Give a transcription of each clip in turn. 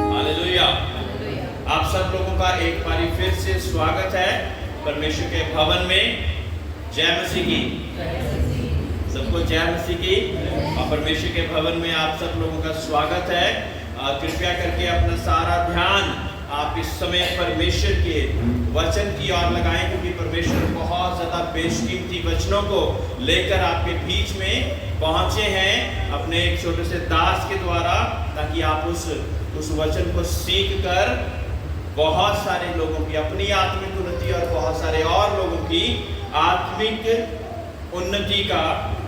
Hallelujah. आप सब लोगों का एक बार फिर से स्वागत है परमेश्वर के भवन में। जय मसीह की। सबको जय मसीह की। और परमेश्वर के भवन में आप सब लोगों का स्वागत है। कृपया करके अपना सारा ध्यान आप इस समय परमेश्वर के वचन की ओर लगाएं, क्योंकि परमेश्वर बहुत ज़्यादा बेशकीमती वचनों को लेकर आपके बीच में पहुंचे हैं अपने एक छोटे से दास के द्वारा, ताकि आप उस वचन को सीख कर बहुत सारे लोगों की अपनी आत्मिक उन्नति और बहुत सारे और लोगों की आत्मिक उन्नति का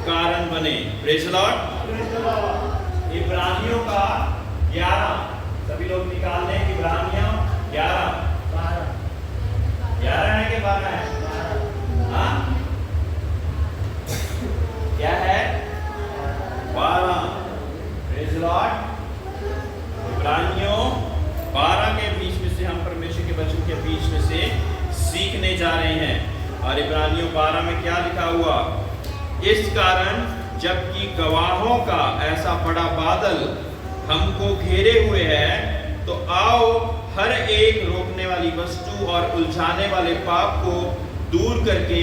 कारण बने। Praise the lord. इब्रानियों का 11, सभी लोग निकाल लें। इब्रानियों 11 है कि 12 है? हाँ, क्या है? 12। Praise the lord. इब्रानियों 12 के बीच में से हम परमेश्वर के वचन के बीच में से सीखने जा रहे हैं। और इब्रानियों 12 में क्या लिखा हुआ? इस कारण जबकि गवाहों का ऐसा बड़ा बादल हमको घेरे हुए है, तो आओ हर एक रोकने वाली वस्तु और उलझाने वाले पाप को दूर करके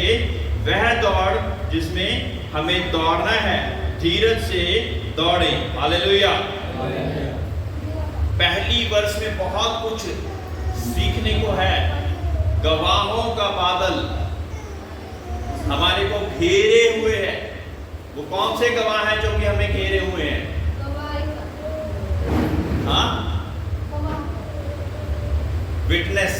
वह दौड़ जिसमें हमें दौड़ना है, धीरज से दौड़ें। हालेलुया। पहली वर्ष में बहुत कुछ सीखने को है। गवाहों का बादल हमारे को घेरे हुए है। वो कौन से गवाह हैं जो कि हमें घेरे हुए हैं? हाँ, विटनेस,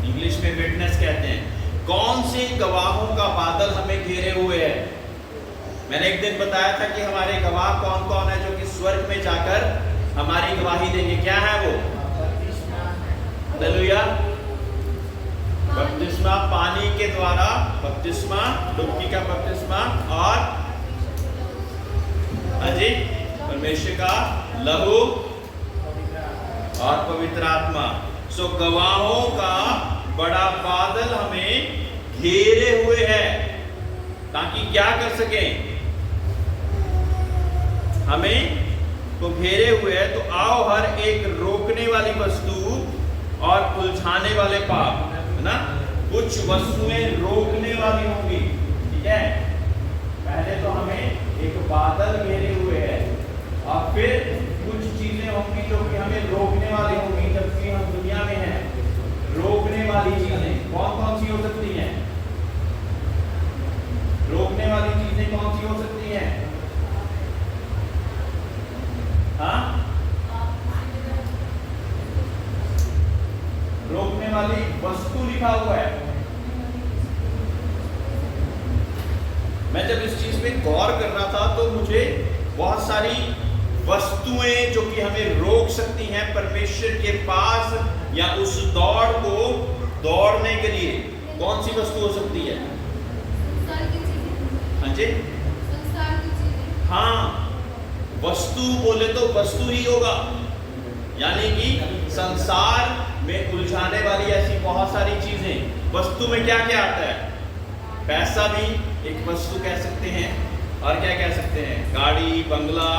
इंग्लिश में विटनेस कहते हैं। कौन से गवाहों का बादल हमें घेरे हुए है? मैंने एक दिन बताया था कि हमारे गवाह कौन कौन है जो कि स्वर्ग में जाकर हमारी गवाही देंगे। क्या है वो? हालेलुया। बपतिस्मा पानी के द्वारा, बपतिस्मा, डुबकी का बपतिस्मा, और अजी परमेश्वर का लहू और पवित्र आत्मा। सो गवाहों का बड़ा बादल हमें घेरे हुए है, ताकि क्या कर सके? हमें तो घेरे हुए है, तो आओ हर एक रोकने वाली वस्तु और उलझाने वाले पाप, है ना? कुछ वस्तुएं रोकने वाली होंगी, ठीक है? पहले तो हमें एक बादल घेरे हुए है, और फिर कुछ चीजें होंगी जो कि हमें रोकने वाली होंगी। जबकि हम दुनिया में हैं, रोकने वाली चीजें कौन कौन सी हो सकती हैं? रोकने वाली चीजें कौन सी हो सकती हैं? हाँ, रोकने वाली वस्तु लिखा हुआ है। मैं जब इस चीज पे गौर कर रहा था तो मुझे बहुत सारी वस्तुएं जो कि हमें रोक सकती हैं परमेश्वर के पास या उस दौड़ को दौड़ने के लिए, कौन सी वस्तु हो सकती है? हाँ जी, हाँ, वस्तु बोले तो वस्तु ही होगा, यानी कि संसार में उलझाने वाली ऐसी बहुत सारी चीजें। वस्तु में क्या क्या आता है? पैसा भी एक वस्तु कह सकते हैं, और क्या कह सकते हैं? गाड़ी, बंगला।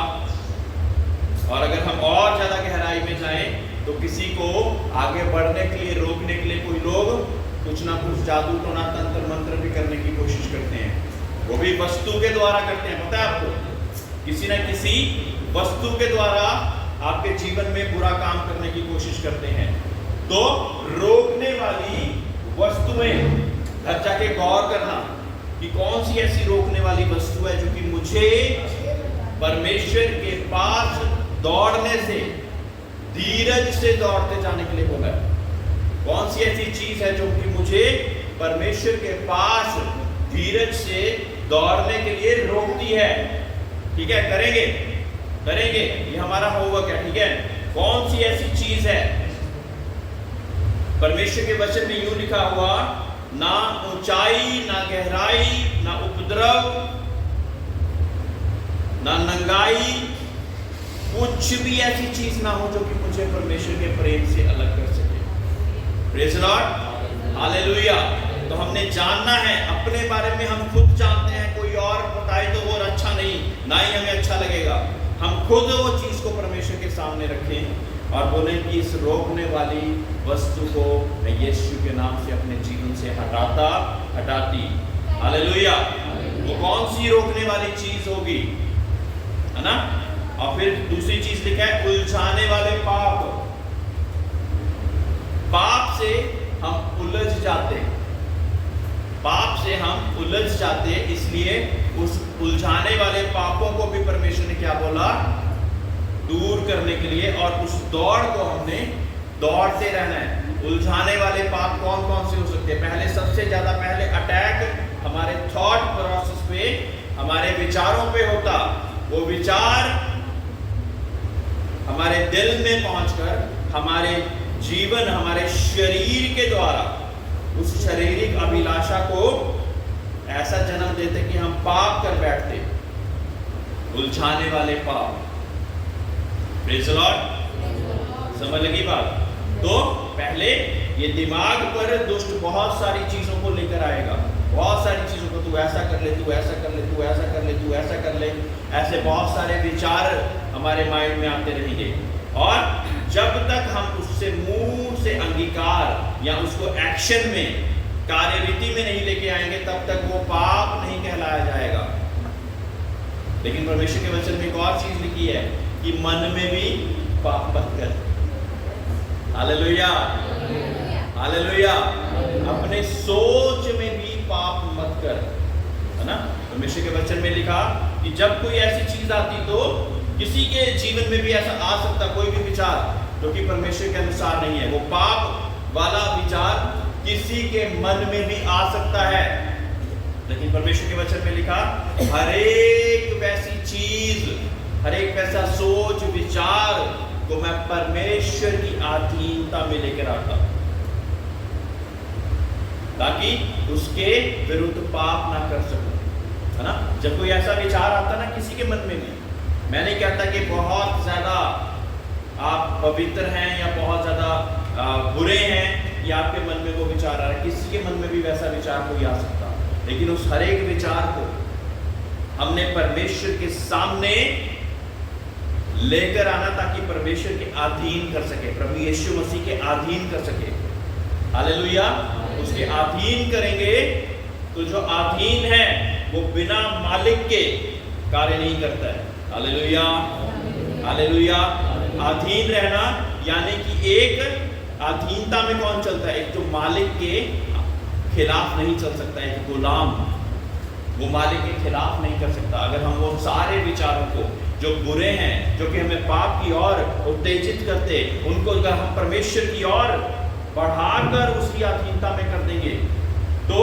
और अगर हम और ज्यादा गहराई में जाएं तो किसी को आगे बढ़ने के लिए, रोकने के लिए कोई लोग कुछ ना कुछ जादू टोना तंत्र मंत्र भी करने की कोशिश करते हैं। वो भी वस्तु के द्वारा करते हैं। पता है आपको? किसी न किसी वस्तु के द्वारा आपके जीवन में बुरा काम करने की कोशिश करते हैं। तो रोकने वाली वस्तुएं, घर जाके गौर करना कि कौन सी ऐसी रोकने वाली वस्तु है जो कि मुझे परमेश्वर के पास दौड़ने से, धीरज से दौड़ते जाने के लिए बोला है। कौन सी ऐसी चीज है जो कि मुझे परमेश्वर के पास धीरज से दौड़ने के लिए रोकती है? ठीक है, करेंगे करेंगे, ये हमारा होमवर्क है। ठीक है, कौन सी ऐसी चीज है? परमेश्वर के वचन में यूं लिखा हुआ, ना ऊंचाई, ना गहराई, ना उपद्रव, ना नंगाई, कुछ भी ऐसी चीज ना हो जो कि मुझे परमेश्वर के प्रेम से अलग कर सके। Praise the lord. हालेलुया। तो हमने जानना है, अपने बारे में हम खुद जानते हैं, कोई और बताए तो वो अच्छा नहीं, ना ही हमें अच्छा लगेगा। हम खुद वो चीज को परमेश्वर के सामने सामने रखें और बोले कि इस रोकने वाली वस्तु को मैं यीशु के नाम से अपने जीवन से हटाती। हालेलुया। वो कौन सी रोकने वाली चीज होगी, है ना? और फिर दूसरी चीज लिखा है उलझाने वाले पाप। पाप से हम उलझ जाते हैं, पाप से हम उलझ जाते हैं, इसलिए उस उलझाने वाले पापों को भी परमेश्वर ने क्या बोला, दूर करने के लिए। और उस दौड़ को हमने दौड़ते रहना है। उलझाने वाले पाप कौन कौन से हो सकते हैं? पहले सबसे ज्यादा पहले अटैक हमारे थॉट प्रोसेस पे, हमारे विचारों पे होता। वो विचार हमारे दिल में पहुंचकर हमारे जीवन, हमारे शरीर के द्वारा उस शारीरिक अभिलाषा को ऐसा जन्म देते कि हम पाप कर बैठते। उलझाने वाले पाप। Praise the Lord. समझ लगी बात? तो पहले ये दिमाग पर दुष्ट बहुत सारी चीजों को लेकर आएगा, बहुत सारी चीजों को, तू ऐसा कर ले, तू ऐसा कर ले, तू ऐसा कर ले, तू ऐसा कर ले, ऐसे बहुत सारे विचार हमारे माइंड में आते रहेंगे। और जब तक हम उससे मुंह से अंगीकार या उसको एक्शन में, कार्यरीति में नहीं लेके आएंगे, तब तक वो पाप नहीं कहलाया जाएगा। लेकिन परमेश्वर के वचन में एक और चीज लिखी है कि मन में भी पाप मत कर। Hallelujah, hallelujah. अपने सोच में भी पाप मत कर, है ना? परमेश्वर के वचन में लिखा कि जब कोई ऐसी चीज आती, तो किसी के जीवन में भी ऐसा आ सकता, कोई भी विचार जो कि परमेश्वर के अनुसार नहीं है, वो पाप वाला विचार किसी के मन में भी आ सकता है। लेकिन परमेश्वर के वचन में लिखा, हर एक वैसी चीज, हर एक वैसा सोच विचार को मैं परमेश्वर की अधीनता में लेकर आता, ताकि उसके विरुद्ध पाप ना कर सकूं, है ना? जब कोई ऐसा विचार आता ना किसी के मन में भी, मैं नहीं कहता कि बहुत ज्यादा आप पवित्र हैं या बहुत ज्यादा बुरे हैं या आपके मन में वो विचार आ रहा है, किसी के मन में भी वैसा विचार कोई आ सकता। लेकिन उस हर एक विचार को हमने परमेश्वर के सामने लेकर आना, ताकि परमेश्वर के अधीन कर सके, प्रभु यीशु मसीह के अधीन कर सके। हालेलुया। उसके अधीन करेंगे तो जो अधीन है वो बिना मालिक के कार्य नहीं करता है। Hallelujah, hallelujah. अधीन रहना यानी कि एक अधीनता में कौन चलता है? एक जो मालिक के खिलाफ नहीं चल सकता, एक गुलाम वो मालिक के खिलाफ नहीं कर सकता। अगर हम वो सारे विचारों को जो बुरे हैं, जो कि हमें पाप की ओर उत्तेजित करते, उनको अगर हम परमेश्वर की ओर बढ़ाकर उसकी अधीनता में कर देंगे, तो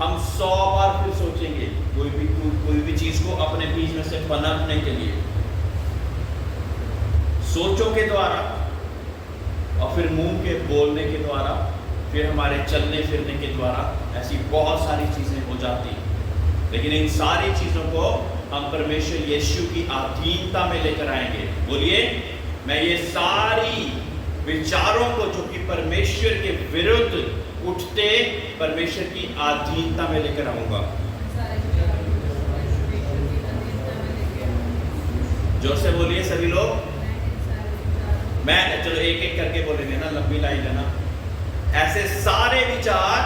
हम 100 बार फिर सोचेंगे कोई भी चीज को अपने बीच में से पनपने के लिए। सोचों के द्वारा और फिर मुंह के बोलने के द्वारा, फिर हमारे चलने फिरने के द्वारा ऐसी बहुत सारी चीजें हो जाती हैं। लेकिन इन सारी चीजों को हम परमेश्वर यीशु की अधीनता में लेकर आएंगे। बोलिए, मैं ये सारी विचारों को जो कि परमेश्वर के विरुद्ध उठते, परमेश्वर की अधीनता में लेकर आऊंगा। जोर से बोलिए सभी लोग। मैं चलो एक एक करके बोलेंगे ना, लंबी लाइन है ना। ऐसे सारे विचार,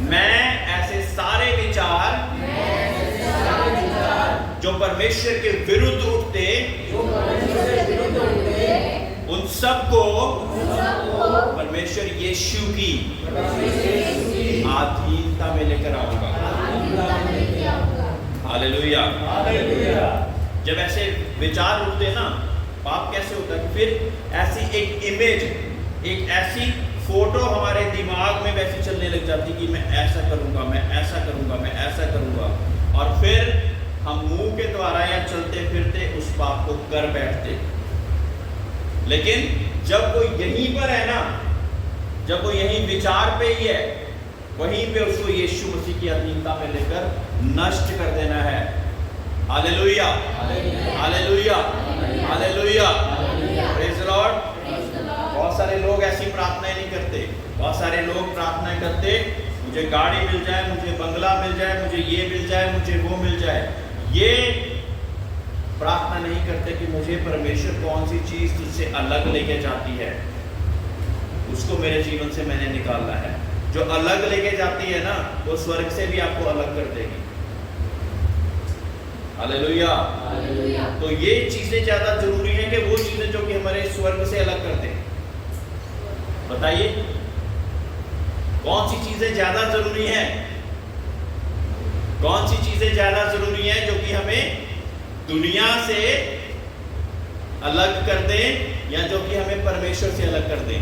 मैं ऐसे सारे विचार जो परमेश्वर के विरुद्ध उठते, उन सबको परमेश्वर यीशु की अधीनता में लेकर आऊंगा। हालेलुया। जब ऐसे विचार उठते ना, पाप कैसे होता है? फिर ऐसी एक इमेज, एक ऐसी फोटो हमारे दिमाग में वैसी चलने लग जाती कि मैं ऐसा करूंगा, मैं ऐसा करूंगा, मैं ऐसा करूंगा, और फिर हम मुंह के द्वारा या चलते फिरते उस पाप को कर बैठते। लेकिन जब वो यहीं पर है ना, जब वो यहीं विचार पे ही है, वहीं पे उसको यीशु मसीह की अधीनता में लेकर नष्ट कर देना है। Hallelujah, hallelujah, hallelujah, praise the Lord. बहुत सारे लोग ऐसी प्रार्थनाएं नहीं करते। बहुत सारे लोग प्रार्थनाएं करते, मुझे गाड़ी मिल जाए, मुझे बंगला मिल जाए, मुझे ये मिल जाए, मुझे वो मिल जाए। ये प्रार्थना नहीं करते कि मुझे परमेश्वर कौन सी चीज तुझसे अलग लेके जाती है, उसको मेरे जीवन से मैंने निकालना है। जो अलग लेके जाती है ना, वो स्वर्ग से भी आपको अलग कर देगी। हालेलुया। तो ये चीजें ज्यादा जरूरी है कि वो चीजें जो कि हमारे स्वर्ग से अलग कर दें। बताइए कौन सी चीजें ज्यादा जरूरी हैं? कौन सी चीजें ज्यादा जरूरी हैं जो कि हमें दुनिया से अलग कर दें या जो कि हमें परमेश्वर से अलग कर दें?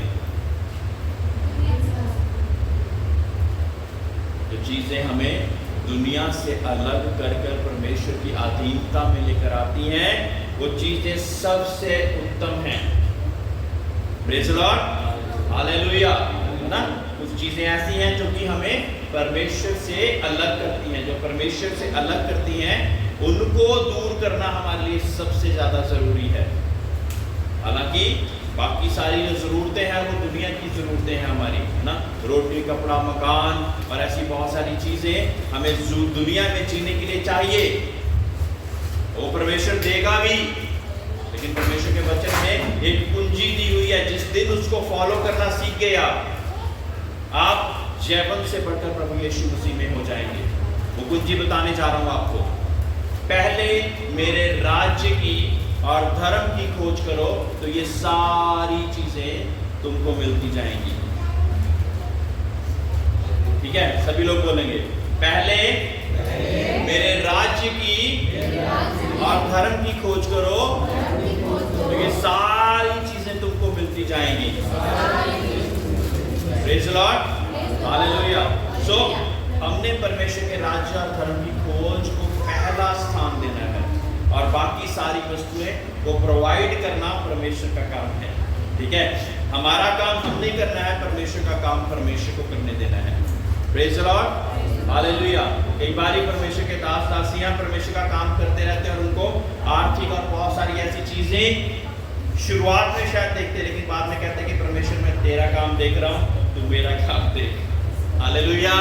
जो चीजें हमें दुनिया से अलग कर कर परमेश्वर की अधीनता में लेकर आती हैं, वो चीजें सबसे उत्तम हैं। Praise the lord, hallelujah. है ना? कुछ चीजें ऐसी हैं जो कि हमें परमेश्वर से अलग करती हैं। जो परमेश्वर से अलग करती हैं, उनको दूर करना हमारे लिए सबसे ज्यादा जरूरी है। हालांकि बाकी सारी जो जरूरतें हैं वो दुनिया की जरूरतें हैं हमारी, है ना? रोटी, कपड़ा, मकान और ऐसी बहुत सारी चीजें हमें दुनिया में जीने के लिए चाहिए। वो परमेश्वर देगा भी, लेकिन परमेश्वर के वचन में एक कुंजी दी हुई है। जिस दिन उसको फॉलो करना सीख गया, आप जैवन से बढ़कर प्रभु यीशु मसीह में हो जाएंगे। वो कुंजी बताने जा रहा हूं आपको। पहले मेरे राज्य की और धर्म की खोज करो तो ये सारी चीजें तुमको मिलती जाएंगी। ठीक है, सभी लोग बोलेंगे, पहले मेरे राज्य की और धर्म की खोज करो तो ये सारी चीजें तुमको मिलती जाएंगी। Praise the lord, hallelujah. So हमने परमेश्वर के राज्य और धर्म की खोज को पहला स्थान देना है, और बाकी सारी वस्तुएं को प्रोवाइड करना परमेश्वर का काम है। ठीक है, हमारा काम हम नहीं करना है, परमेश्वर का काम परमेश्वर को करने देना है। Praise the lord, hallelujah. कई बार परमेश्वर के दास दासियां परमेश्वर का काम करते रहते हैं और उनको आर्थिक और बहुत सारी ऐसी चीजें शुरुआत में शायद देखते, लेकिन बाद में कहते हैं कि परमेश्वर मैं तेरा काम देख रहा हूं, तू मेरा काम देख। Hallelujah,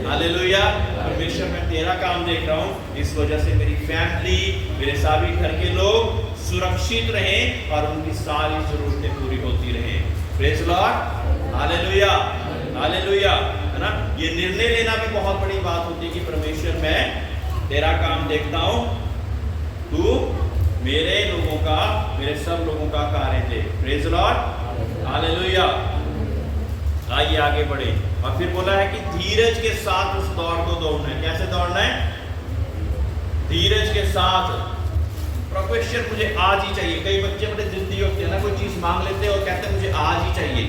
hallelujah. परमेश्वर मैं तेरा काम देख रहा हूँ, इस वजह से मेरी फैमिली, मेरे सभी घर के लोग सुरक्षित रहें और उनकी सारी जरूरतें पूरी होती रहें। Praise the lord, hallelujah, hallelujah. है ना? ये निर्णय लेना भी बहुत बड़ी बात होती है कि परमेश्वर मैं तेरा काम देखता हूँ, तू मेरे लोगों का, मेरे सब लोगों का कार्य दे। Praise the lord, hallelujah. आइए आगे बढ़े। और फिर बोला है कि धीरज के साथ उस दौड़ को दौड़ना है। कैसे दौड़ना है? धीरज के साथ। प्रोफेसर मुझे आज ही चाहिए। कई बच्चे बड़े जिद्दी होते हैं ना, कोई चीज मांग लेते हैं और कहते हैं मुझे आज ही चाहिए,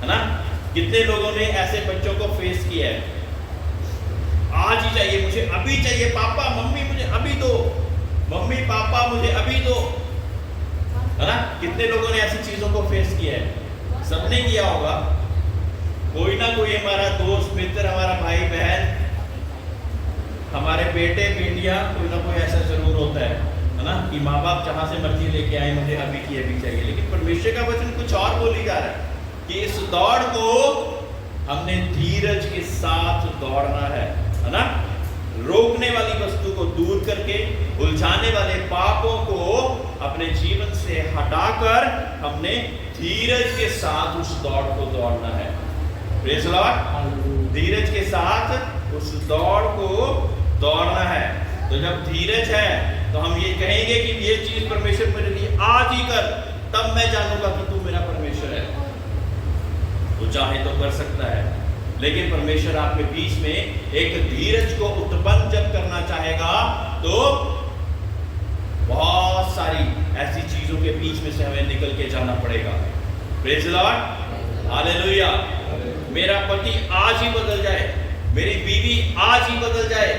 है ना? कितने लोगों ने ऐसे बच्चों को फेस किया है? आज ही चाहिए, मुझे अभी चाहिए, पापा मम्मी मुझे अभी दो, मम्मी पापा मुझे अभी दो, है ना? कितने लोगों ने ऐसी चीजों को फेस किया है? सबने किया होगा। कोई ना कोई हमारा दोस्त मित्र, हमारा भाई बहन, हमारे बेटे बेटियां, कोई ना कोई ऐसा जरूर होता है ना? कि माँ बाप जहां से मर्जी लेके आए, मुझे अभी की अभी चाहिए। लेकिन परमेश्वर का वचन कुछ और बोली जा रहा है कि इस दौड़ को हमने धीरज के साथ दौड़ना है ना? रोकने वाली वस्तु को दूर करके, उलझाने वाले पापों को अपने जीवन से हटाकर हमने धीरज के साथ उस दौड़ को दौड़ना है। प्रेज़ द लॉर्ड, धीरज के साथ उस दौड़ को दौड़ना है। तो जब धीरज है तो हम ये कहेंगे कि ये चीज परमेश्वर मेरे लिए आज ही कर, तब मैं जानूंगा कि तू मेरा परमेश्वर है। तो चाहे तो कर सकता है, लेकिन परमेश्वर आपके बीच में एक धीरज को उत्पन्न जब करना चाहेगा तो बहुत सारी ऐसी चीजों के बीच में से हमें निकल के जाना पड़ेगा। Praise the lord, hallelujah. मेरा पति आज ही बदल जाए, मेरी बीवी आज ही बदल जाए,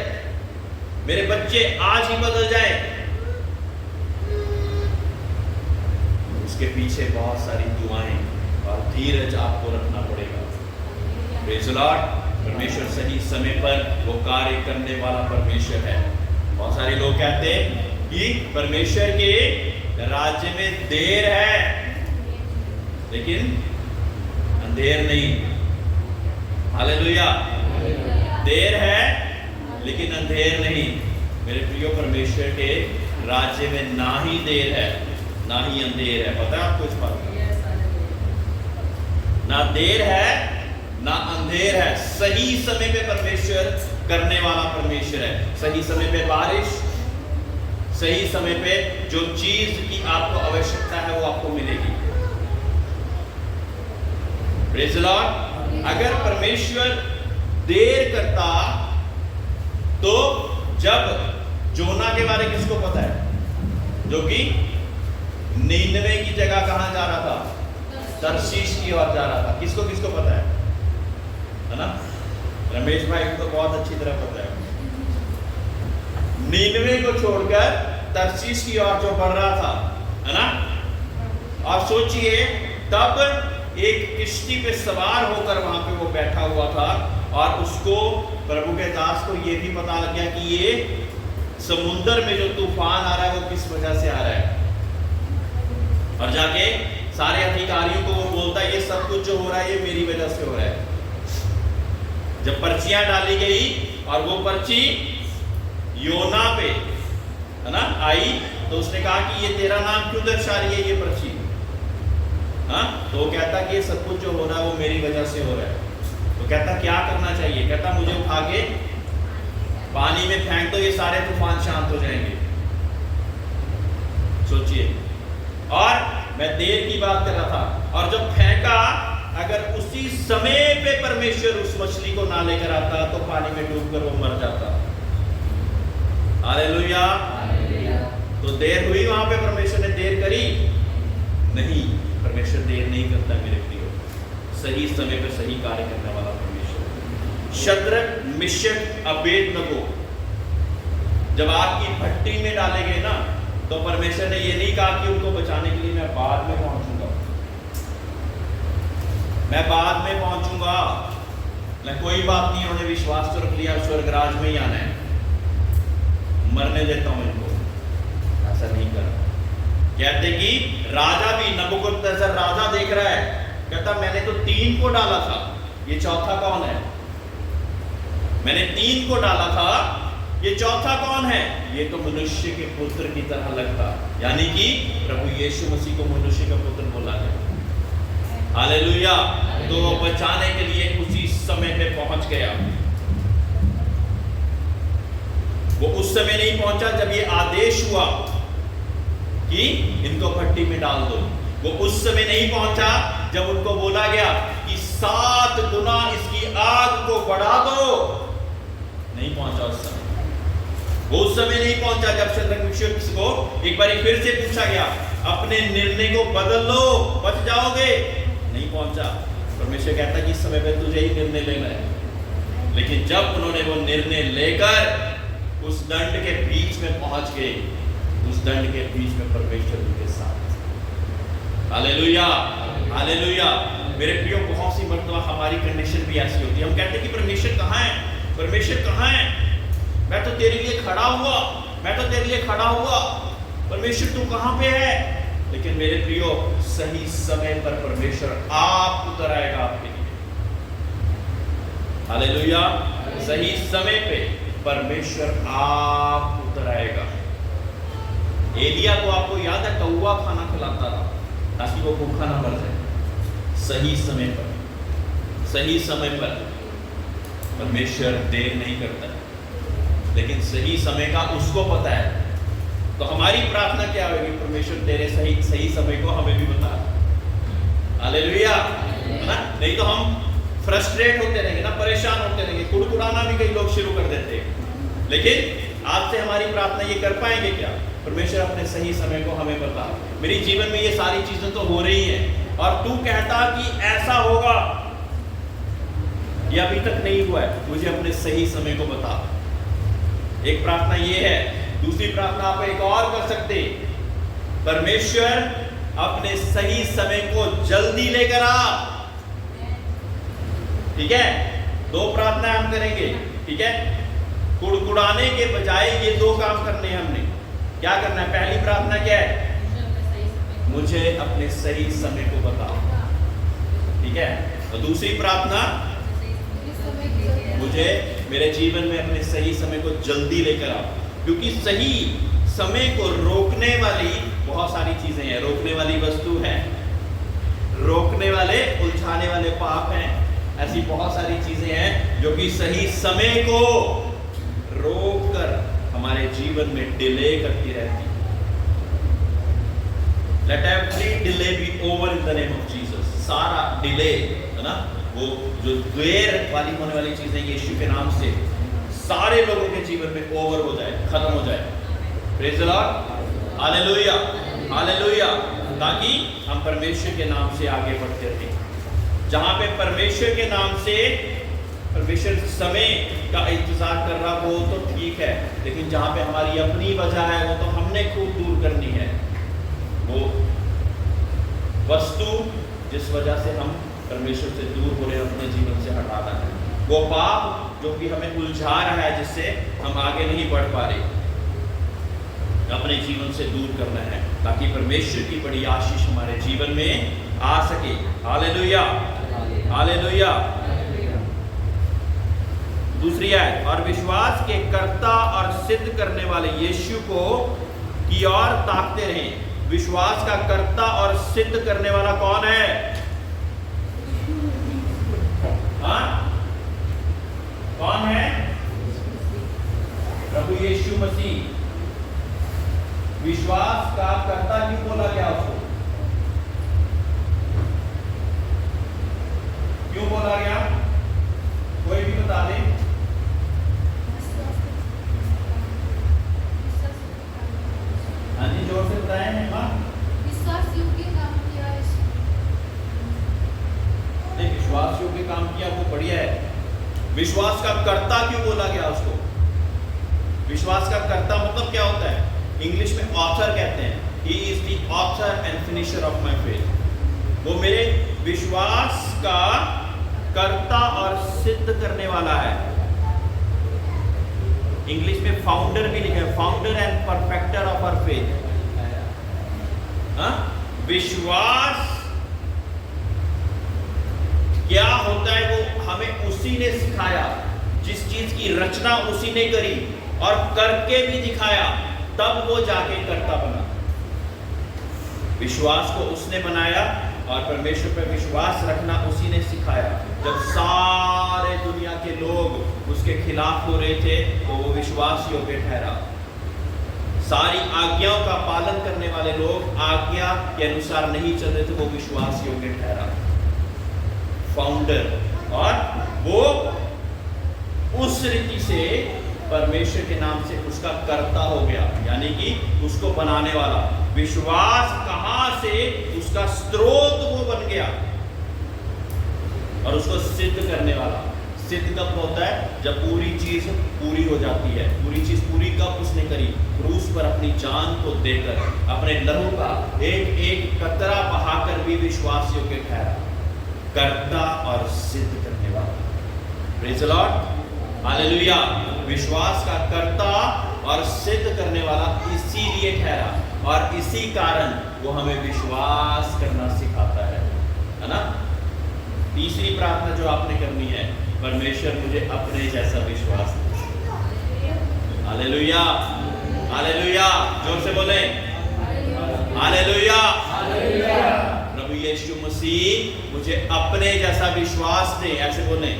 मेरे बच्चे आज ही बदल जाए, उसके पीछे बहुत सारी दुआएं और धीरज आपको रखना पड़ेगा। प्रेज़ द लॉर्ड, परमेश्वर सही समय पर वो कार्य करने वाला परमेश्वर है। बहुत सारे लोग कहते हैं कि परमेश्वर के राज्य में देर है, लेकिन अंधेर नहीं। हालेलुया। देर है लेकिन अंधेर नहीं। मेरे प्रिय परमेश्वर के राज्य में ना ही देर है ना ही अंधेर है। पता है आपको इस बात का? ना देर है ना अंधेर है। सही समय पे परमेश्वर करने वाला परमेश्वर है। सही समय पे बारिश, सही समय पे जो चीज की आपको आवश्यकता है वो आपको मिलेगी। Praise the Lord. अगर परमेश्वर देर करता तो जब जोना के बारे में किसको पता है? जो कि 99 की जगह कहां जा रहा था? तरशीश की ओर जा रहा था। किसको किसको पता है ना? रमेश भाई को तो बहुत अच्छी तरह पता है। 99 को छोड़कर तरशीश की ओर जो बढ़ रहा था, है ना? और सोचिए तब एक किश्ती पे सवार होकर वहां पे वो बैठा हुआ था और उसको, प्रभु के दास को ये भी पता लग गया कि ये समुद्र में जो तूफान आ रहा है वो किस वजह से आ रहा है। और जाके सारे अधिकारियों को वो बोलता है ये सब कुछ जो हो रहा है ये मेरी वजह से हो रहा है। जब पर्चियां डाली गई और वो पर्ची योना पे, है ना, आई तो उसने कहा कि ये तेरा नाम क्यों दर्शा रही है ये पर्ची? हाँ, तो वो कहता कि ये सब कुछ जो हो रहा है वो मेरी वजह से हो रहा है। तो कहता क्या करना चाहिए? कहता मुझे उठा के पानी में फेंक दो, ये सारे तूफान शांत हो जाएंगे। सोचिए, और मैं देर की बात कर रहा था, और जब फेंका, अगर उसी समय पे परमेश्वर उस मछली को ना लेकर आता तो पानी में डूबकर वो मर जाता। हालेलुया। तो देर हुई वहां पे? परमेश्वर ने देर करी? नहीं, परमेश्वर देर नहीं करता मेरे प्रियो। सही समय पे सही कार्य करने वाला परमेश्वर। शद्रक, मिशक, अबेदनगो जब आग की भट्टी में डाले गए ना, तो परमेश्वर ने ये नहीं कहा कि उनको बचाने के लिए मैं बाद में पहुंचूंगा, मैं बाद में पहुंचूंगा, मैं कोई बात नहीं, उन्होंने विश्वास तो रख लिया स्वर्गराज में ही आना है, मरने देता हूं इनको। ऐसा नहीं करा। कहते कि राजा भी, नबूकदनेस्सर राजा देख रहा है, कहता मैंने तो 3 को डाला था, ये चौथा कौन है? मैंने 3 को डाला था, ये चौथा कौन है? ये तो मनुष्य के पुत्र की तरह लगता। यानी कि प्रभु यीशु मसीह को मनुष्य का पुत्र बोला गया। हालेलुया। तो बचाने के लिए उसी समय पे पहुंच गया। वो उस समय नहीं पहुंचा जब ये आदेश हुआ कि इनको भट्टी में डाल दो। वो उस समय नहीं पहुंचा जब उनको बोला गया कि 7 गुना इसकी आग को बढ़ा दो। नहीं पहुंचा उस समय। वो उस समय नहीं पहुंचा जब शद्रक, मिशक को एक बार फिर से पूछा गया अपने निर्णय को बदल लो, बच जाओगे। नहीं पहुंचा। परमेश्वर कहता कि इस समय पे तुझे ही निर्णय लेना है। लेकिन जब उन्होंने वो निर्णय लेकर उस दंड के बीच में पहुंच गए, उस दंड के बीच में परमेश्वर उनके साथ। Hallelujah, hallelujah. मेरे प्रियो, बहुत सी मर्तबा हमारी कंडीशन भी ऐसी होती है, हम कहते हैं कि परमेश्वर कहाँ है, परमेश्वर कहाँ है, मैं तो तेरे लिए खड़ा हुआ, मैं तो तेरे लिए खड़ा हुआ, परमेश्वर तू कहाँ पे है? लेकिन मेरे प्रियो, सही समय पर परमेश्वर आप उतर आएगा आपके लिए। हालेलुया। सही समय पे परमेश्वर आप उतर आएगा। एलिया को आपको याद है, कौवा खाना खिलाता था ताकि वो भूखा ना मर जाए। सही समय पर, सही समय पर परमेश्वर देर नहीं करता, लेकिन सही समय का उसको पता है। तो हमारी प्रार्थना क्या होगी? परमेश्वर तेरे सही समय को हमें भी बता। हालेलुया, है ना? नहीं तो हम फ्रस्ट्रेट होते रहेंगे ना, परेशान होते रहेंगे, कुड़कुड़ाना भी कई लोग शुरू कर देते हैं। लेकिन आपसे हमारी प्रार्थना ये कर पाएंगे क्या? परमेश्वर अपने सही समय को हमें बता। मेरी जीवन में ये सारी चीजें तो हो रही हैं और तू कहता कि ऐसा होगा, ये अभी तक नहीं हुआ है, मुझे अपने सही समय को बता। एक प्रार्थना ये है। दूसरी प्रार्थना आप एक और कर सकते, परमेश्वर अपने सही समय को जल्दी लेकर आ। ठीक है, 2 प्रार्थना हम करेंगे। ठीक है, कुड़कुड़ाने के बजाय ये 2 काम करने हैं हमने। क्या करना है? पहली प्रार्थना क्या है? मुझे अपने सही समय को बताओ। ठीक है, और दूसरी प्रार्थना, मुझे मेरे जीवन में अपने सही समय को जल्दी लेकर आओ। क्योंकि सही समय को रोकने वाली बहुत सारी चीजें हैं। रोकने वाली वस्तु है, रोकने वाले उलझाने वाले पाप हैं। ऐसी बहुत सारी चीजें हैं जो कि सही समय को रोक कर हमारे जीवन में डिले करती रहती है। Let every delay be over in the name of Jesus। सारा डिले है ना, वो जो देर वाली होने वाली चीजें यीशु के नाम से सारे लोगों के जीवन में ओवर हो जाए, खत्म हो जाए। Praise the lord, hallelujah, hallelujah. ताकि हम परमेश्वर के नाम से आगे बढ़ते रहें। जहां पे परमेश्वर के नाम से परमेश्वर समय का इंतजार कर रहा हो तो ठीक है, लेकिन जहां पे हमारी अपनी वजह है वो तो हमने खूब दूर करनी है। वो वस्तु जिस वजह से हम परमेश्वर से दूर हो रहे हैं, अपने जीवन से हटाना है। वो पाप जो कि हमें उलझा रहा है, जिससे हम आगे नहीं बढ़ पा रहे, अपने जीवन से दूर करना है, ताकि परमेश्वर की बड़ी आशीष हमारे जीवन में आ सके। Hallelujah, hallelujah. दूसरी आयत, और विश्वास के कर्ता और सिद्ध करने वाले यीशु को की ओर ताकते रहें। विश्वास का कर्ता और सिद्ध करने वाला कौन है? हाँ, कौन है? प्रभु यीशु मसीह। विश्वास का कर्ता क्यों बोला गया उसको? क्यों बोला गया? कोई भी बता दे। हाँ जी, जोर से बताएं। विश्वास योग्य काम किया। नहीं, विश्वास योग्य काम किया वो बढ़िया है। विश्वास का कर्ता क्यों बोला गया उसको? विश्वास का कर्ता मतलब क्या होता है? इंग्लिश में ऑथर कहते हैं। He is the author and finisher of my faith। वो मेरे विश्वास का कर्ता और सिद्ध करने वाला है। इंग्लिश में फाउंडर भी लिखा है, founder and perfecter of our faith. विश्वास क्या होता है? वो हमें उसी ने सिखाया, जिस चीज की रचना उसी ने करी और करके भी दिखाया, तब वो जाके कर्ता बना। विश्वास को उसने बनाया और परमेश्वर पर विश्वास रखना उसी ने सिखाया। जब सारे दुनिया के लोग उसके खिलाफ हो रहे थे तो वो विश्वास योग्य ठहरा। सारी आज्ञाओं का पालन करने वाले लोग आज्ञा के अनुसार नहीं चल रहे थे, वो विश्वास योग्य ठहरा, फाउंडर। और वो उस रीति से परमेश्वर के नाम से उसका कर्ता हो गया, यानी कि उसको बनाने वाला। विश्वास कहां से? उसका स्रोत वो बन गया और उसको सिद्ध करने वाला। सिद्ध कब होता है? जब पूरी चीज पूरी हो जाती है। पूरी चीज पूरी कब उसने करी? क्रूस पर अपनी जान को देकर, अपने लहू का एक एक कतरा बहाकर भी विश्वास योग्य ठहरा, कर्ता और सिद्ध करने वाला। Praise the lord, hallelujah. विश्वास का कर्ता और सिद्ध करने वाला इसीलिए ठहरा, और इसी कारण वो हमें विश्वास करना सिखाता है ना। तीसरी प्रार्थना जो आपने करनी है, परमेश्वर मुझे अपने जैसा विश्वास दे। Hallelujah, hallelujah. जोर से बोले हालेलुया। प्रभु यीशु मसीह मुझे अपने जैसा विश्वास दे। ऐसे बोले।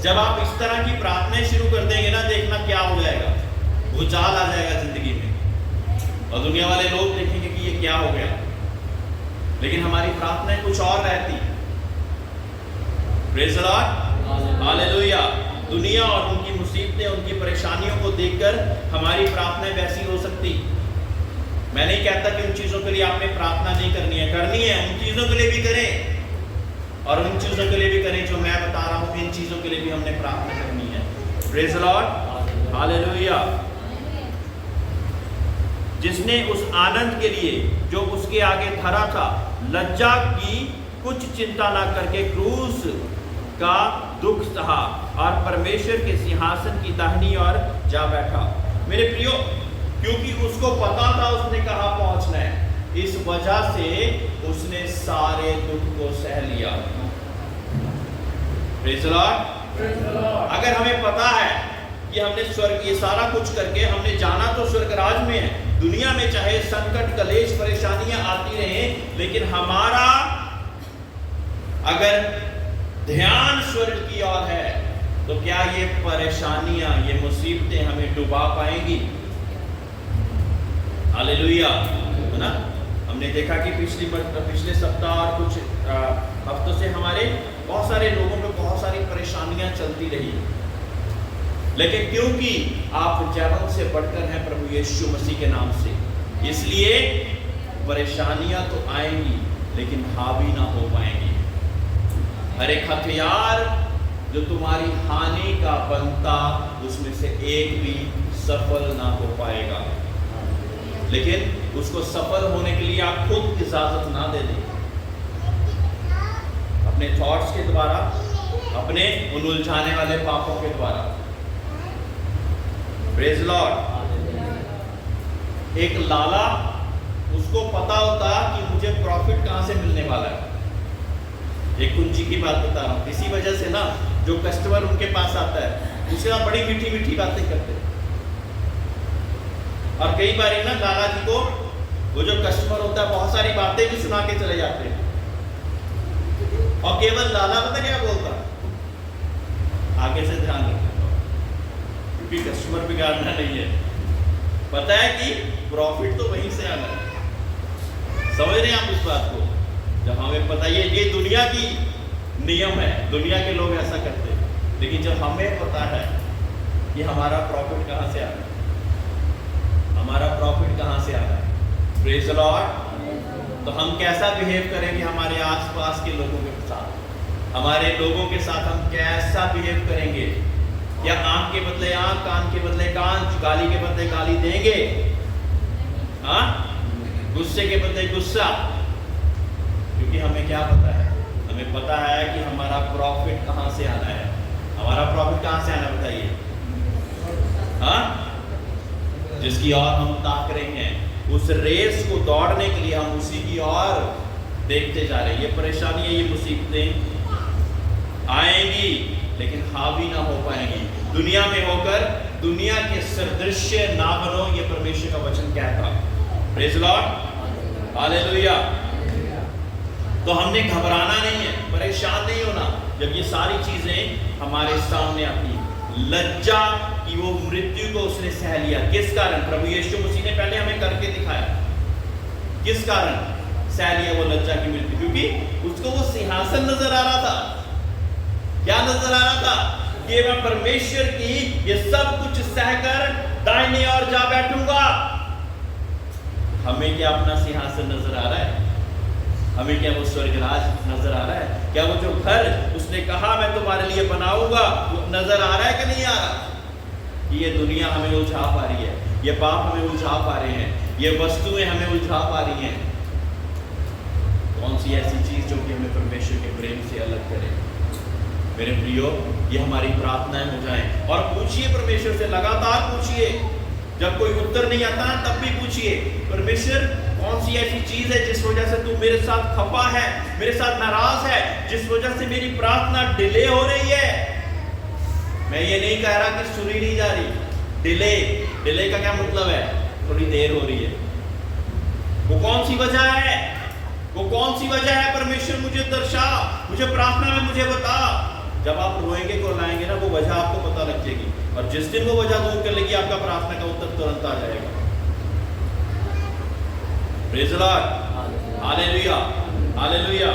जब आप इस तरह की प्रार्थनाएं शुरू कर देंगे ना, देखना क्या हो जाएगा। भूचाल आ जाएगा जिंदगी में और दुनिया वाले लोग देखेंगे कि ये क्या हो गया। लेकिन हमारी प्रार्थनाएं कुछ और रहती। Praise the lord, hallelujah. दुनिया और उनकी मुसीबतें, उनकी परेशानियों को देखकर हमारी प्रार्थनाएं वैसी हो सकती। मैं नहीं कहता कि उन चीजों के लिए आपने प्रार्थना नहीं करनी है, करनी है। उन चीजों के लिए भी करें और उन चीजों के लिए भी करें जो मैं बता रहा हूं, इन चीजों के लिए भी हमने प्रार्थना करनी है। Praise the lord, hallelujah. जिसने उस आनंद के लिए जो उसके आगे धरा था, लज्जा की कुछ चिंता ना करके क्रूस का दुख सहा और परमेश्वर के सिंहासन की दाहिनी ओर जा बैठा। मेरे प्रियो, क्योंकि उसको पता था उसने कहां पहुंचना है, इस वजह से उसने सारे दुख को सह लिया। Praise the Lord. अगर हमें पता है कि हमने स्वर्ग ये सारा कुछ करके हमने जाना तो स्वर्ग राज में है। दुनिया में चाहे संकट कलेश परेशानियां आती रहें, लेकिन हमारा अगर ध्यान स्वर्ग की ओर है तो क्या ये परेशानियां, ये मुसीबतें हमें डुबा पाएंगी? हालेलुया, है ना। हमने देखा कि पिछले सप्ताह और कुछ हफ्तों से हमारे बहुत सारे लोगों पे बहुत सारी परेशानियां चलती रही, लेकिन क्योंकि आप जन्म से बढ़कर हैं प्रभु यीशु मसीह के नाम से, इसलिए परेशानियां तो आएंगी लेकिन हावी ना हो पाएंगी। हर एक हथियार जो तुम्हारी हानि का बनता, उसमें से एक भी सफल ना हो पाएगा। लेकिन उसको सफल होने के लिए आप खुद इजाजत ना दे दें, अपने थॉट्स के द्वारा, अपने उन उलझाने वाले पापों के द्वारा। Praise Lord. एक लाला, उसको पता होता कि मुझे प्रॉफिट कहां से मिलने वाला है। एक कुंजी की बात बता रहा हूं, इसी वजह से ना जो कस्टमर उनके पास आता है उससे आप बड़ी मीठी मीठी बातें करते हैं। और कई बार ना लाला जी को वो जो कस्टमर होता है बहुत सारी बातें भी सुना के चले जाते हैं, और केवल लाला पता क्या बोलता, आगे से ध्यान रखना क्योंकि कस्टमर बिगाड़ना नहीं है, पता है कि प्रॉफिट तो वहीं से आना है। समझ रहे हैं आप इस बात को? जब हमें पता ये दुनिया की नियम है, दुनिया के लोग ऐसा करते हैं, लेकिन जब हमें पता है कि हमारा प्रॉफिट कहां से आना है, हमारा प्रॉफिट कहां से आना है, प्रेज द लॉर्ड, तो हम कैसा बिहेव करेंगे हमारे आसपास के लोगों के साथ, हमारे लोगों के साथ हम कैसा बिहेव करेंगे? या आंख के बदले आंख, कान के बदले कान, गाली के बदले गाली देंगे, हाँ, गुस्से के बदले गुस्सा? क्योंकि हमें क्या पता है, हमें पता है कि हमारा प्रॉफिट कहां से आना है। हमारा प्रॉफिट कहां से आना बताइए? हाँ, जिसकी ओर हम ताक रहे हैं, उस रेस को दौड़ने के लिए हम उसी की ओर देखते जा रहे हैं। ये परेशानियां, ये मुसीबतें आएंगी लेकिन हावी ना हो पाएंगी। दुनिया में होकर दुनिया के सदृश्य ना बनो, ये परमेश्वर का वचन कहता। Praise Lord, hallelujah. तो हमने घबराना नहीं है, परेशान नहीं होना जब ये सारी चीजें हमारे सामने आती हैं। लज्जा कि वो मृत्यु को उसने सह लिया, किस कारण? प्रभु यीशु मसीह ने पहले हमें करके दिखाया। किस कारण सह लिया वो लज्जा की मृत्यु? क्योंकि उसको वो सिंहासन नजर आ रहा था। क्या नजर आ रहा था? कि मैं परमेश्वर की ये सब कुछ सहकर दाहिने ओर जा बैठूंगा। हमें क्या अपना सिंहासन नजर आ रहा है? हमें क्या वो स्वर्गराज नजर आ रहा है? क्या वो जो घर उसने कहा मैं तुम्हारे लिए बनाऊंगा, वो नजर आ रहा है कि नहीं आ रहा? कि ये दुनिया हमें उलझा पा रही है, ये पाप हमें उलझा पा रहे हैं, ये वस्तुएं हमें उलझा पा रही हैं। कौन सी ऐसी चीज जो कि हमें परमेश्वर के प्रेम से अलग करे? मेरे प्रियो, ये हमारी प्रार्थनाएं हो जाएं। और पूछिए परमेश्वर से, लगातार पूछिए। जब कोई उत्तर नहीं आता तब भी पूछिए, परमेश्वर कौन सी ऐसी चीज है जिस वजह से तू मेरे साथ खफा है, मेरे साथ नाराज है, जिस वजह से मेरी प्रार्थना डिले हो रही है? मैं ये नहीं कह रहा कि सुनी नहीं जा रही। डिले का क्या मतलब है? थोड़ी देर हो रही है। वो कौन सी वजह है? वो कौन सी वजह है? परमेश्वर मुझे दर्शा, मुझे प्रार्थना में मुझे बता। जब आप रोएंगे को लाएंगे ना, वो वजह आपको पता लग जाएगी, और जिस दिन वो वजह दूर कर लेगी, आपका प्रार्थना का उत्तर तुरंत आ जाएगा। Praise the lord, hallelujah, hallelujah.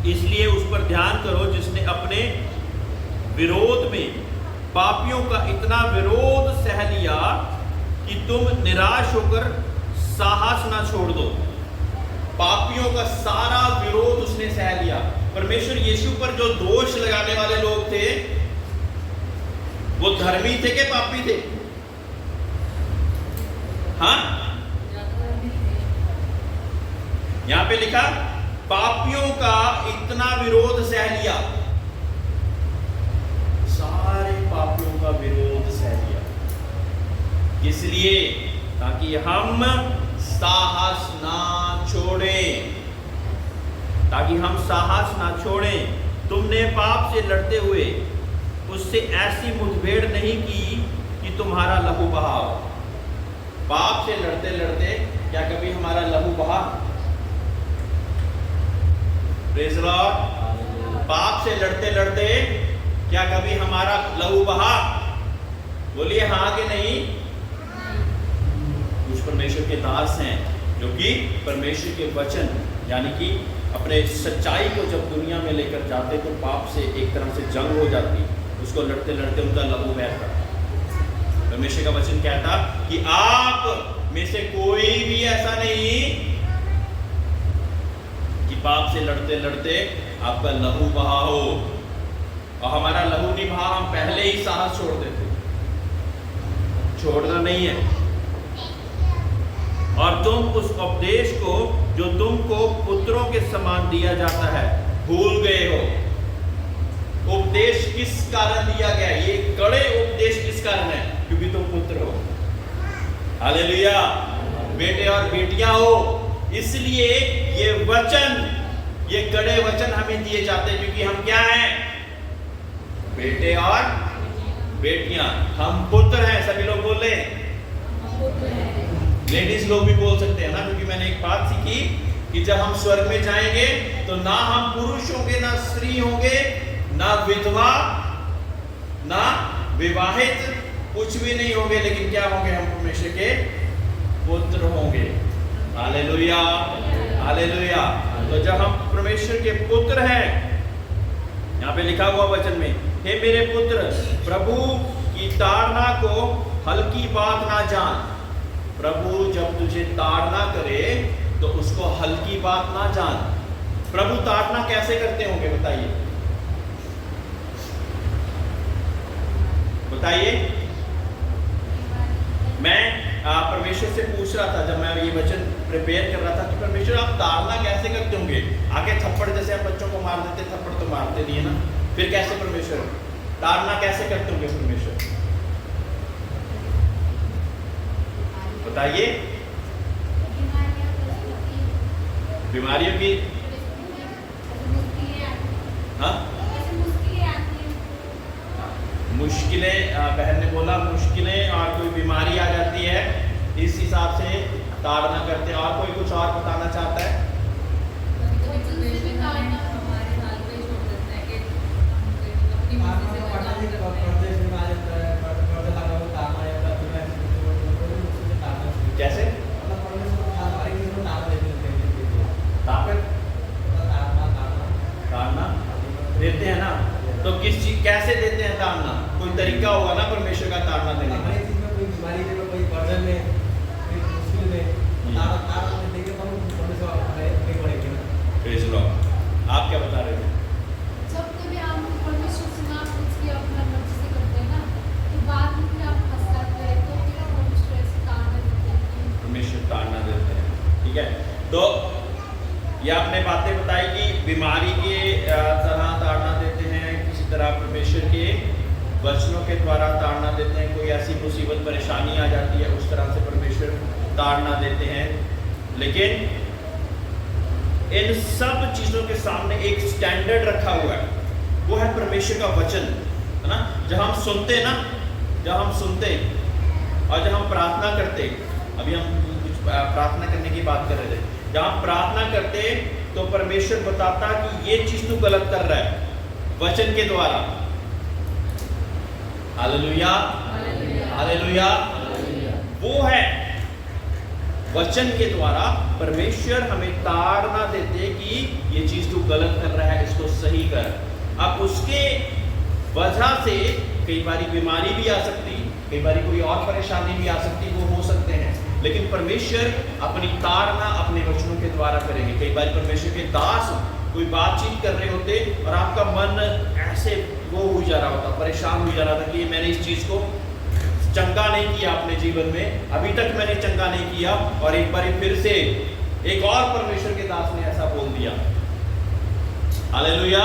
इसलिए उस पर ध्यान करो जिसने अपने विरोध में पापियों का इतना विरोध सह लिया कि तुम निराश होकर साहस ना छोड़ दो। पापियों का सारा विरोध उसने सह लिया। परमेश्वर यीशु पर जो दोष लगाने वाले लोग थे, वो धर्मी थे कि पापी थे? हाँ, यहां पे लिखा पापियों का इतना विरोध सह लिया। सारे पापियों का विरोध सह लिया। इसलिए ताकि हम साहस ना छोड़ें। ताकि हम साहस ना छोड़ें। तुमने पाप से लड़ते हुए उससे ऐसी मुठभेड़ नहीं की कि तुम्हारा लहू बहा हो। पाप से लड़ते लड़ते क्या कभी हमारा लहू बहा? Praise Lord. पाप से लड़ते लड़ते क्या कभी हमारा लहू बहा? बोलिए हाँ कि नहीं। कुछ परमेश्वर के दास हैं जो कि परमेश्वर के वचन यानी कि अपने सच्चाई को जब दुनिया में लेकर जाते तो पाप से एक तरह से जंग हो जाती, उसको लड़ते लड़ते उनका लहू बहता। परमेश्वर का वचन कहता कि आप में से कोई भी ऐसा नहीं कि पाप से लड़ते लड़ते आपका लहू बहा हो। और हमारा लहू नहीं बहा, हम पहले ही साहस छोड़ देते। छोड़ना नहीं है। और तुम उस उपदेश को जो तुमको पुत्रों के समान दिया जाता है भूल गए हो। उपदेश किस कारण दिया गया? ये कड़े उपदेश किस कारण है? क्योंकि तुम पुत्र हो। हालेलुया। बेटे और बेटियां हो, इसलिए ये वचन, ये कड़े वचन हमें दिए जाते हैं क्योंकि हम क्या हैं? बेटे और बेटियां। हम पुत्र हैं। सभी लोग बोल रहे हैं। लेडीज लोग भी बोल सकते हैं ना, क्योंकि मैंने एक बात सीखी कि जब हम स्वर्ग में जाएंगे तो ना हम पुरुष होंगे, ना स्त्री होंगे, ना विधवा, ना विवाहित, कुछ भी नहीं होंगे, लेकिन क्या होंगे? हम परमेश्वर के पुत्र होंगे। Hallelujah, hallelujah. तो जब हम परमेश्वर के पुत्र हैं, यहाँ पे लिखा हुआ वचन में, हे मेरे पुत्र, प्रभु की ताड़ना को हल्की बात ना जान। प्रभु जब तुझे ताड़ना करे तो उसको हल्की बात ना जान। प्रभु ताड़ना कैसे करते होंगे बताइए? बताइए। मैं परमेश्वर से पूछ रहा था जब मैं ये वचन प्रिपेयर कर रहा था कि परमेश्वर आप ताड़ना कैसे करते होंगे? आगे थप्पड़ जैसे आप बच्चों को मार देते, थप्पड़ तो मारते नहीं है ना, फिर कैसे परमेश्वर ताड़ना कैसे करते होंगे परमेश्वर? बताइए। बीमारियों की हाँ मुश्किलें, बहन ने बोला मुश्किलें और कोई बीमारी आ जाती है, इस हिसाब से ताड़ना करते हैं। और कोई कुछ और बताना चाहता है? कैसे? ताड़ना देते हैं ना, तो किस चीज कैसे देते हैं ताड़ना? कोई तरीका होगा ना परमेश्वर का ताड़ना देने का। कोई बीमारी में, कोई बर्डन में, कोई मुश्किल में ताड़ना देंगे तो परमेश्वर नहीं पड़ेगी ना। Praise Lord. आप क्या बता रहे थे? जब कभी आप परमेश्वर से ना कुछ की अपना मर्जी से करते हैं ना, तो बाद में फिर आप फंस जाते हैं, तो फिर परमेश्वर से ताड़ना देते हैं। परमेश्वर ताड़ना देते हैं। ठीक है, तो ये आपने बातें बताई कि बीमारी के तरह ताड़ना देते हैं, किसी तरह परमेश्वर के वचनों के द्वारा ताड़ना देते हैं। कोई ऐसी मुसीबत परेशानी आ जाती है, उस तरह से परमेश्वर ताड़ना देते हैं। लेकिन इन सब चीजों के सामने एक स्टैंडर्ड रखा हुआ है, वो है परमेश्वर का वचन, है ना। जब हम सुनते ना, जब हम सुनते और जब हम प्रार्थना करते, अभी हम कुछ प्रार्थना करने की बात कर रहे थे, जब हम प्रार्थना करते तो परमेश्वर बताता कि ये चीज तू गलत कर रहा है वचन के द्वारा। Hallelujah, hallelujah. वो है वचन के द्वारा परमेश्वर हमें ताड़ना देते कि ये चीज तू गलत कर रहा है, इसको सही कर। अब उसके वजह से कई बारी बीमारी भी आ सकती, कई बारी कोई और परेशानी भी आ सकती, वो हो सकते हैं, लेकिन परमेश्वर अपनी ताड़ना अपने वचनों के द्वारा करेंगे। कई बार परमेश्वर के दास कोई बातचीत कर रहे होते और आपका मन ऐसे वो हो जा रहा होता, परेशान हो जा रहा था कि मैंने इस चीज को चंगा नहीं किया अपने जीवन में, अभी तक मैंने चंगा नहीं किया, और एक बार फिर से एक और परमेश्वर के दास ने ऐसा बोल दिया। हालेलुया,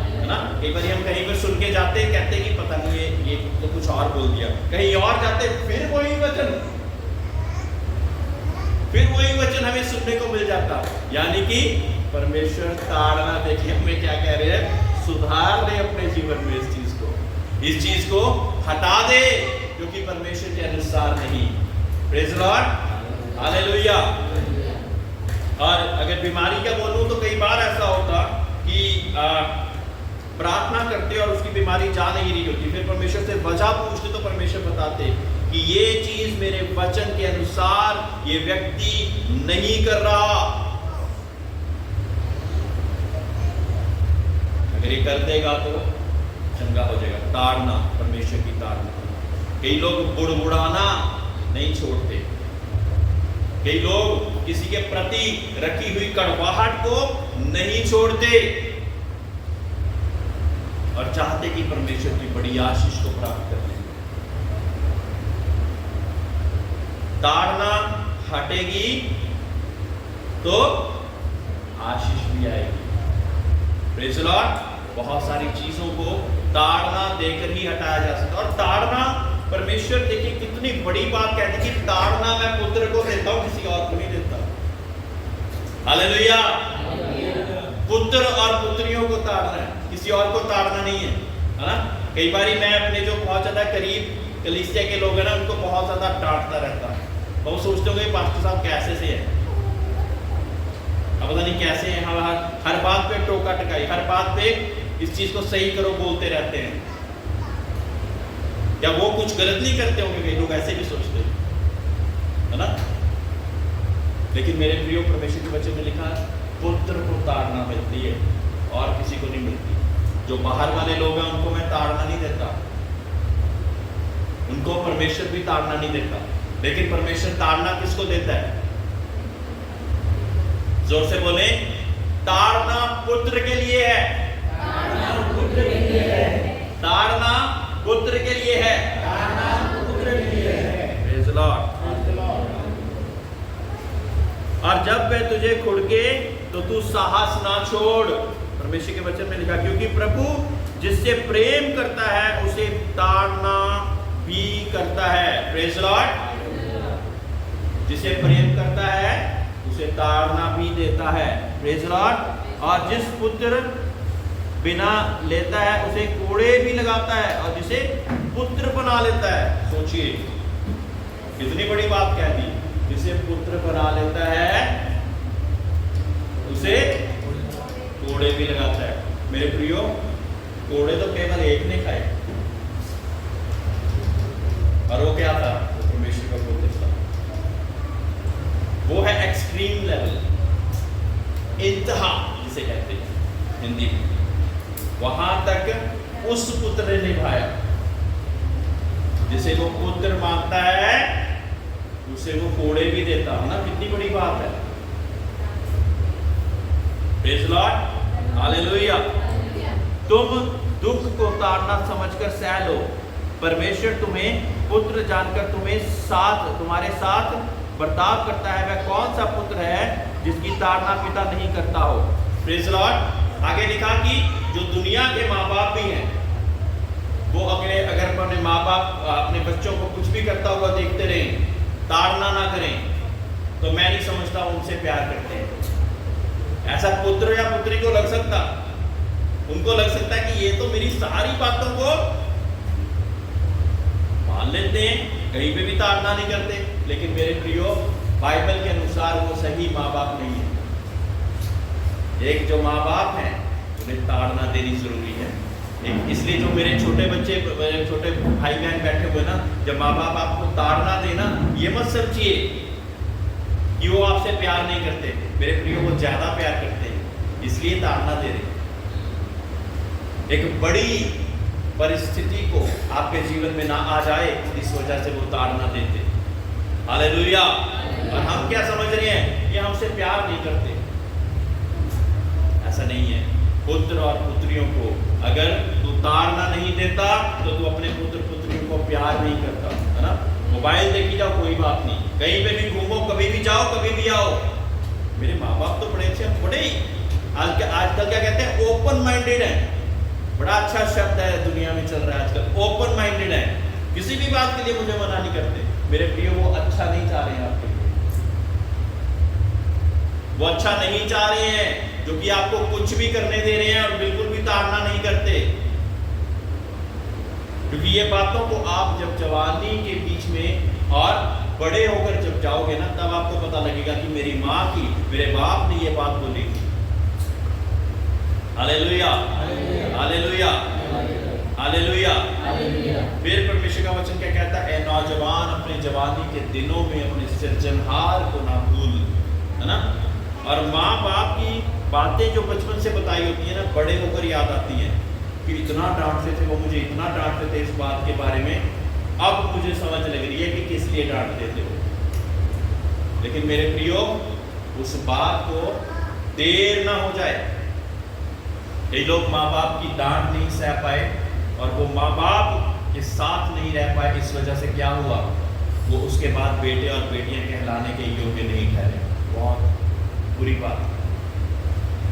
है ना। कई बार हम कहीं पर सुन के जाते, कहते कि पता नहीं ये तो कुछ और बोल दिया, कहीं और जाते फिर वही वचन हमें सुनने को मिल जाता। यानी कि परमेश्वर ताड़ना, देखिए हमें क्या कह रहे हैं, सुधार दे अपने जीवन में इस चीज को हटा दे, क्योंकि परमेश्वर के अनुसार नहीं। Praise the lord, hallelujah. और अगर बीमारी का बोलूं तो कई बार ऐसा होता कि प्रार्थना करते और उसकी बीमारी जा नहीं रही होती, फिर परमेश्वर से वजह पूछते तो परमेश्वर बताते कि ये चीज मेरे वचन के अनुसार ये व्यक्ति नहीं कर रहा। अगर ये कर देगा तो चंगा हो जाएगा। ताड़ना, परमेश्वर की ताड़ना। कई लोग बुड़बुड़ाना नहीं छोड़ते, कई लोग किसी के प्रति रखी हुई कड़वाहट को नहीं छोड़ते और चाहते कि परमेश्वर की बड़ी आशीष को प्राप्त कर लें। ताड़ना हटेगी तो आशीष भी आएगी। Praise the Lord. बहुत सारी चीजों को ताड़ना देकर ही हटाया जा सकता है। और ताड़ना, परमेश्वर देखिए कितनी बड़ी बात कहती है कि ताड़ना मैं पुत्र को देता हूं, किसी और को नहीं देता। हालेलुया। पुत्र और पुत्रियों को ताड़ना है, किसी और को ताड़ना नहीं है, है ना। कई बार मैं अपने जो बहुत ज्यादा करीब कलीसिया के लोग हैं ना, उनको बहुत ज्यादा डांटता रहता है। वो सोचते होंगे पास्टर साहब कैसे से है, अब पता नहीं कैसे हैं, हर बात पे टोका टकाई, हर बात पे इस चीज को सही करो बोलते रहते हैं। क्या वो कुछ गलत नहीं करते होंगे? कई लोग ऐसे भी सोचते हैं, है ना। लेकिन मेरे प्रिय, परमेश्वर के वचन में लिखा है पुत्र को ताड़ना मिलती है और किसी को नहीं मिलती। जो बाहर वाले लोग हैं उनको मैं ताड़ना नहीं देता, उनको परमेश्वर भी ताड़ना नहीं देता, लेकिन परमेश्वर ताड़ना किसको देता है? जोर से बोले, ताड़ना पुत्र के लिए है, ताड़ना पुत्र के लिए है, ताड़ना पुत्र के लिए है, ताड़ना पुत्र के लिए है। Praise the Lord. और जब वह तुझे खुड़के तो तू साहस ना छोड़। परमेश्वर के वचन में लिखा, क्योंकि प्रभु जिससे प्रेम करता है उसे ताड़ना भी करता है। Praise the Lord. जिसे प्रेम करता है उसे ताड़ना भी देता है। Praise the Lord. और जिस पुत्र बिना लेता है उसे कोड़े भी लगाता है, और जिसे पुत्र बना लेता है, सोचिए कितनी बड़ी बात कह दी, जिसे पुत्र बना लेता है उसे कोड़े भी लगाता है। मेरे प्रियो, कोड़े तो केवल एक ने खाए, और वो क्या था? परमेश्वर का पुत्र था। वो है एक्सट्रीम लेवल, इंतहा जिसे कहते हैं हिंदी में। वहां तक उस पुत्र ने निभाया, जिसे वो पुत्र मानता है उसे वो कोड़े भी देता है ना। कितनी बड़ी बात है। Praise the lord, hallelujah. तुम दुख को ताड़ना समझकर सह लो, परमेश्वर तुम्हें पुत्र जानकर तुम्हारे साथ बर्ताव करता है। वह कौन सा पुत्र है जिसकी ताड़ना पिता नहीं करता हो? Praise the Lord. आगे लिखा कि जो दुनिया के माँ बाप भी हैं, वो अगर अपने माँ बाप अपने बच्चों को कुछ भी करता हुआ देखते रहें, ताड़ना ना करें, तो मैं नहीं समझता उनसे प्यार करते हैं। ऐसा पुत्र या पुत्री को लग सकता, उनको लग सकता है कि ये तो मेरी सारी बातों को मान लेते हैं, कहीं पे भी ताड़ना नहीं करते। लेकिन मेरे प्रियो, बाइबल के अनुसार वो सही माँ बाप नहीं है। एक जो माँ बाप हैं उन्हें ताड़ना देनी जरूरी है। इसलिए जो मेरे छोटे बच्चे, मेरे छोटे भाई बहन बैठे हुए ना, जब माँ बाप आपको ताड़ना देना, ये मत समझिए कि वो आपसे प्यार नहीं करते। मेरे प्रियो, वो ज्यादा प्यार करते हैं, इसलिए ताड़ना दे रहे। एक बड़ी परिस्थिति को आपके जीवन में ना आ जाए, इस वजह से वो ताड़ना देते। हालेलुया। और हम क्या समझ रहे हैं? ये हमसे प्यार नहीं करते। ऐसा नहीं है। पुत्र और पुत्रियों को अगर तू ताड़ना नहीं देता तो तू अपने पुत्र पुत्रियों को प्यार नहीं करता, है ना। मोबाइल देखी जाओ, कोई बात नहीं, कहीं पे भी घूमो, कभी भी जाओ, कभी भी आओ। मेरे माँ बाप तो बड़े अच्छे, बड़े आजकल क्या कहते हैं, ओपन माइंडेड है। बड़ा अच्छा शब्द है दुनिया में चल रहा है आजकल, ओपन माइंडेड है। किसी भी बात के लिए मुझे मना नहीं करते। मेरे प्रिय, वो अच्छा नहीं चाह रहे हैं आपके लिए, वो अच्छा नहीं चाह रहे हैं। जो कि आपको कुछ भी करने दे रहे हैं और बिल्कुल भी ताड़ना नहीं करते। क्योंकि ये बातों को आप जब जवानी के बीच में और बड़े होकर जब जाओगे ना, तब आपको पता लगेगा कि मेरी माँ की, मेरे बाप ने ये बात बोली थी। Hallelujah, hallelujah, hallelujah. फिर परमेश्वर का वचन क्या कहता है? नौजवान अपने जवानी के दिनों में अपने सृजनहार को ना भूल, है ना। और माँ बाप की बातें जो बचपन से बताई होती है ना, बड़े होकर याद आती हैं कि इतना डांटते थे वो मुझे, इतना डांटते थे इस बात के बारे में, अब मुझे समझ लग रही है कि किस लिए डांटते थे वो। लेकिन मेरे प्रियो, उस बात को देर ना हो जाए। कई लोग माँ बाप की डांट नहीं सह पाए और वो माँ बाप के साथ नहीं रह पाए। इस वजह से क्या हुआ? वो उसके बाद बेटे और बेटियां कहलाने के योग्य नहीं ठहरे। बहुत बुरी बात।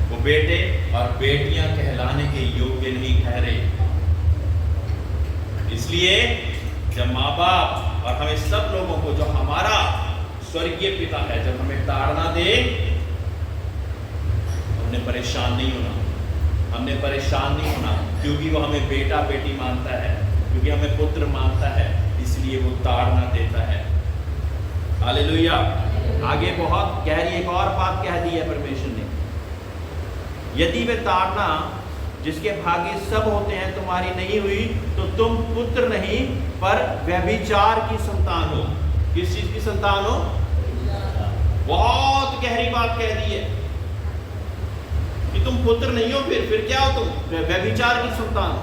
वो बेटे और बेटियां कहलाने के योग्य नहीं ठहरे। इसलिए जब माँ बाप और हमें सब लोगों को, जो हमारा स्वर्गीय पिता है, जब हमें ताड़ना दे, हमने परेशान नहीं होना। हमने परेशान नहीं होना, क्योंकि वो हमें बेटा बेटी मानता है, क्योंकि हमें पुत्र मानता है, इसलिए वो ताड़ना देता है। हालेलुया। आगे बहुत गहरी एक और बात कह दी है परमेश्वर ने, यदि वे ताड़ना जिसके भागी सब होते हैं तुम्हारी नहीं हुई, तो तुम पुत्र नहीं पर व्यभिचार की संतान हो। किस चीज की संतान हो? बहुत गहरी बात कह दी है कि तुम पुत्र नहीं हो, फिर क्या हो? तुम व्यभिचार की संतान हो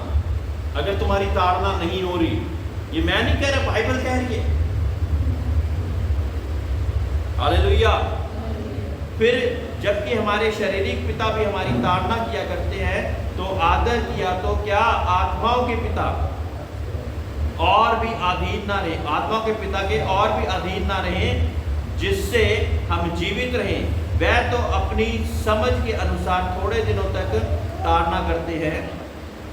अगर तुम्हारी ताड़ना नहीं हो रही। ये मैं नहीं कह रहा, बाइबल कह रही है। हालेलुया। फिर जबकि हमारे शारीरिक पिता भी हमारी ताड़ना किया करते हैं, तो आदर किया तो क्या आत्माओं के पिता और भी अधीन ना रहे, आत्मा के पिता के और भी अधीन ना रहे, जिससे हम जीवित रहें। वह तो अपनी समझ के अनुसार थोड़े दिनों तक ताड़ना करते हैं।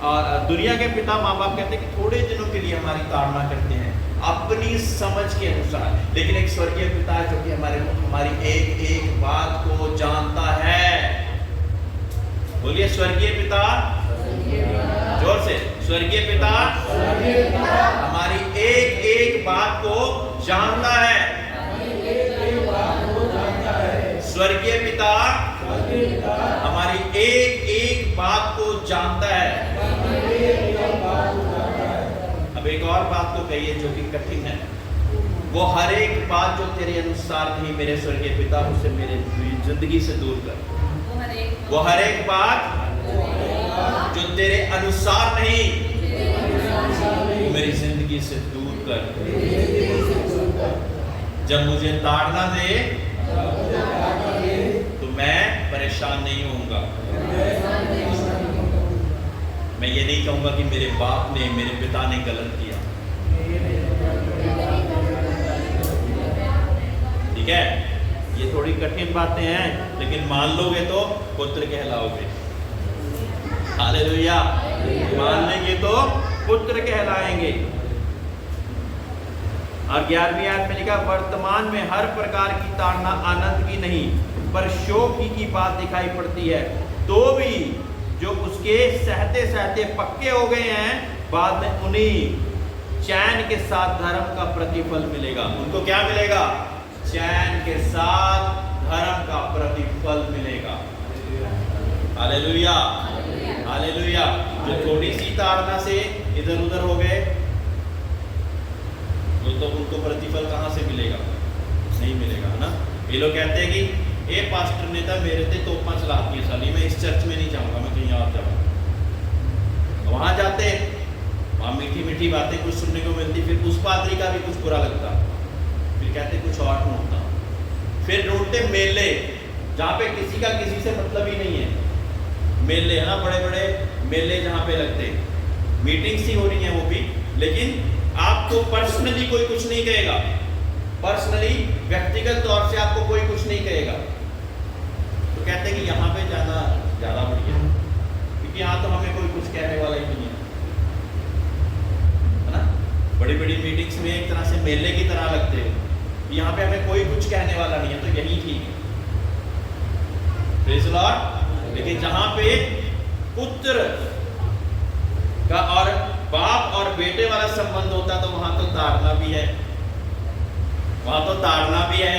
और दुनिया के पिता माँ बाप कहते हैं कि थोड़े दिनों के लिए हमारी ताड़ना करते हैं अपनी समझ के अनुसार। लेकिन एक स्वर्गीय पिता है जो कि हमारी एक एक बात को जानता है। बोलिए स्वर्गीय पिता, जोर से, स्वर्गीय पिता हमारी एक एक बात को जानता है। स्वर्गीय पिता हमारी एक एक बात को जानता है। अब एक और बात तो कही है जो कि कठिन है। वो हर एक बात जो तेरे अनुसार नहीं मेरे स्वर्गीय पिता, उसे मेरे जिंदगी से दूर कर। वो हर एक बात जो तेरे अनुसार नहीं, वो मेरी जिंदगी से दूर कर। जब मुझे ताड़ना दे तो मैं परेशान नहीं होऊंगा। मैं ये नहीं कहूंगा कि मेरे बाप ने, मेरे पिता ने गलत किया। ठीक है, ये थोड़ी कठिन बातें हैं, लेकिन मान लोगे तो पुत्र कहलाओगे। हालेलुया। मान लेंगे तो पुत्र कहलाएंगे। और 11वीं आयत में लिखा, वर्तमान में हर प्रकार की ताड़ना आनंद की नहीं पर शोक की बात दिखाई पड़ती है, तो भी जो उसके सहते सहते पक्के हो गए हैं, बाद में उन्हीं चैन के साथ धर्म का प्रतिफल मिलेगा। उनको क्या मिलेगा? चैन के साथ धर्म का प्रतिफल मिलेगा। Hallelujah, hallelujah. जो थोड़ी सी ताड़ना से इधर उधर हो गए, तो उनको प्रतिफल कहाँ से मिलेगा? नहीं मिलेगा, है ना। ये लोग कहते हैं कि ए पास्टर ने तो मेरे से तोपा चलाती है साली, मैं इस चर्च में नहीं जाऊंगा, मैं कहीं और जाऊंगा। वहां जाते, वहां मीठी मीठी बातें कुछ सुनने को मिलती, फिर उस पादरी का भी कुछ बुरा लगता, फिर कहते कुछ और ढूंढता, फिर ढूंढते मेले जहाँ पे किसी का किसी से मतलब ही नहीं है। मेले है ना, बड़े बड़े मेले जहाँ पे लगते, मीटिंग्स ही हो रही है वो भी, लेकिन आपको पर्सनली कोई कुछ नहीं कहेगा। पर्सनली, व्यक्तिगत तौर से आपको कोई कुछ नहीं कहेगा। तो कहते हैं कि यहाँ पे जाना ज़्यादा बढ़िया, क्योंकि यहाँ तो हमें कोई कुछ कहने वाला ही नहीं है ना। बड़ी बड़ी मीटिंग्स में एक तरह से मेले की तरह लगते हैं, यहाँ पे हमें कोई कुछ कहने वाला नहीं है, तो यही ठीक है। Praise the Lord. लेकिन जहां पे पुत्र का और बाप और बेटे वाला संबंध होता तो वहां तो ताड़ना भी है, वहां तो ताड़ना भी है,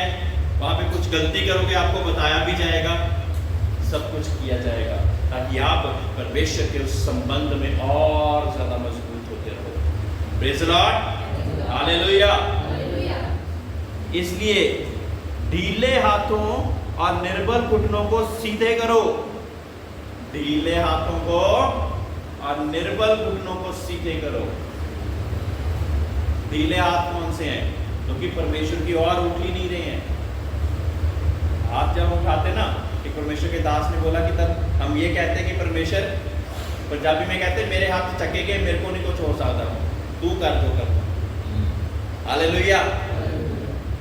वहां पे कुछ गलती करोगे आपको बताया भी जाएगा, सब कुछ किया जाएगा ताकि आप परमेश्वर के उस संबंध में और ज्यादा मजबूत होते रहो। Praise the lord, hallelujah. इसलिए ढीले हाथों और निर्बल घुटनों को सीधे करो, ढीले हाथों को और निर्बल घुटनों को सीधे करो। ढीले हाथ कौन से हैं? क्योंकि परमेश्वर की ओर उठ ही नहीं रहे हैं। हाथ जब उठाते ना, कि परमेश्वर के दास ने बोला कि तब हम ये कहते हैं कि परमेश्वर, पंजाबी में कहते हैं मेरे हाथ चके गए, मेरे को नहीं कुछ हो सकता, तू कर दो कर दो। हालेलुया।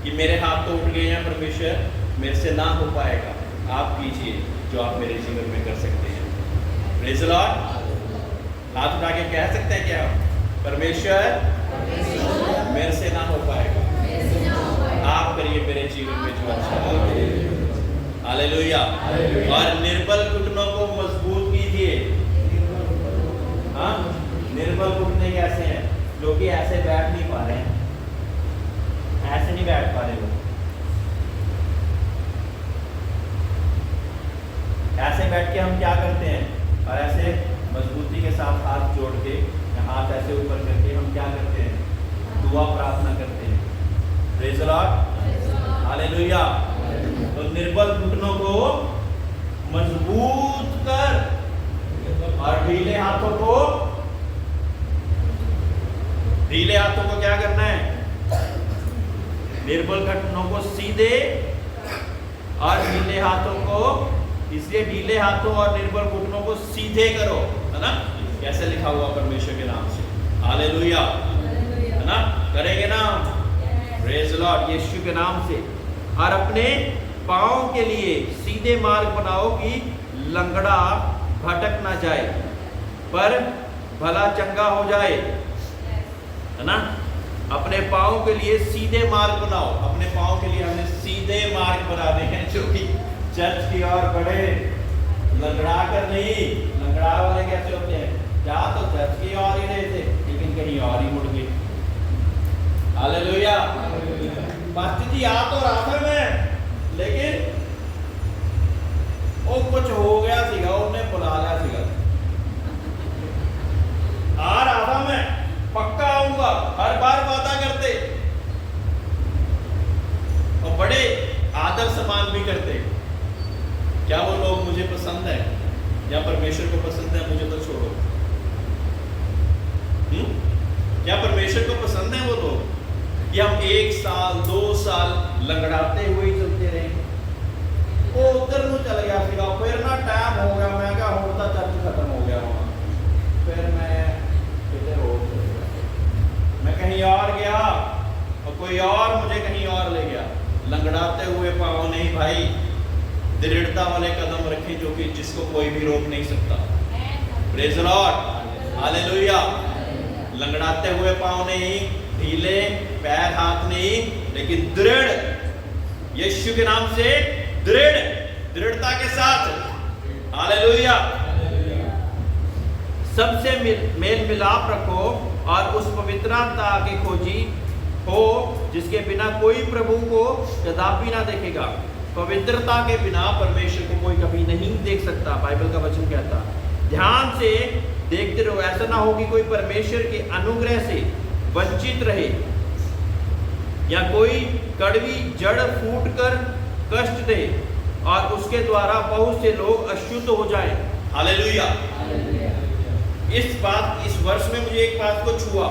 कि मेरे हाथ तो उठ गए हैं परमेश्वर, मेरे से ना हो पाएगा, आप कीजिए जो आप मेरे जीवन में कर सकते हैं। Praise the Lord. हाथ उठा के कह सकते हैं क्या? परमेश्वर मेरे से ना हो पाएगा, आप करिए मेरे जीवन में जो अच्छा है। हालेलुया। और निर्बल घुटनों को मजबूत कीजिए। हाँ, निर्बल घुटने कैसे हैं? जो कि ऐसे बैठ नहीं पा रहे हैं, ऐसे नहीं बैठ पा रहे लोग, ऐसे बैठ के हम क्या करते हैं? और ऐसे मजबूती के साथ हाथ जोड़ के, हाथ ऐसे ऊपर करके हम क्या करते हैं? दुआ प्रार्थना करते हैं। Praise the lord, hallelujah. तो निर्बल घुटनों को मजबूत कर और ढीले हाथों को क्या करना है? निर्बल घुटनों को सीधे और ढीले हाथों को, इसलिए ढीले हाथों और निर्बल घुटनों को सीधे करो, है ना? कैसे लिखा हुआ परमेश्वर के नाम से। हालेलुया, है ना? करेंगे ना? प्रेज़ द लॉर्ड, यीशु के नाम से। और अपने पाँव के लिए सीधे मार्ग बनाओ कि लंगड़ा भटक ना जाए पर भला चंगा हो जाए, है ना? अपने पाँव के लिए सीधे मार्ग बनाओ। अपने पाँव के लिए हमें सीधे मार्ग बनाने हैं, जो कि चर्च की ओर बढ़े, लंगड़ा कर नहीं। लंगड़ा वाले कैसे होते हैं? जा तो चर्च की ओर ही रहे थे, लेकिन कहीं और ही मुड़ गए। हालेलुया। पास्टर जी आ तो रहा था मैं, लेकिन वो कुछ हो गया सीगा, उन्हें बुला लिया सीगा। आ रहा था मैं, पक्का आऊंगा, हर बार वादा करते और बड़े आदर सम्मान भी करते। क्या वो लोग मुझे पसंद है या परमेश्वर को पसंद है? मुझे तो छोड़ो। क्या परमेश्वर को पसंद है वो लोग कि हम 1 साल 2 साल लंगड़ाते हुए ही चलते रहे? वो उधर ਨੂੰ चल गया सीगा, फिर ना टाइम हो गया, मैं क्या होता चर्च खत्म हो गया वहां, फिर मैं किधर हो मैं कहीं और गया और कोई और मुझे कहीं और ले गया। लंगड़ाते हुए पाँव नहीं भाई, दृढ़ता वाले कदम रखें जो कि जिसको कोई भी रोक नहीं सकता। Praise the lord, hallelujah. लंगड़ाते हुए पाँव नहीं, ढीले पैर हाथ नहीं, लेकिन दृढ़, यीशु के नाम से दृढ़ता के साथ। हालेलुया। सबसे मेल मिलाप रखो और उस पवित्रता के खोजी हो जिसके बिना कोई प्रभु को कदापि ना देखेगा। पवित्रता के बिना परमेश्वर को कोई कभी नहीं देख सकता, बाइबल का वचन कहता। ध्यान से देखते रहो, ऐसा ना हो कि कोई परमेश्वर के अनुग्रह से वंचित रहे या कोई कड़वी जड़ फूट कर कष्ट दे और उसके द्वारा बहुत से लोग अशुद्ध हो जाएं। हालेलुया। इस वर्ष में मुझे एक बात को छुआ,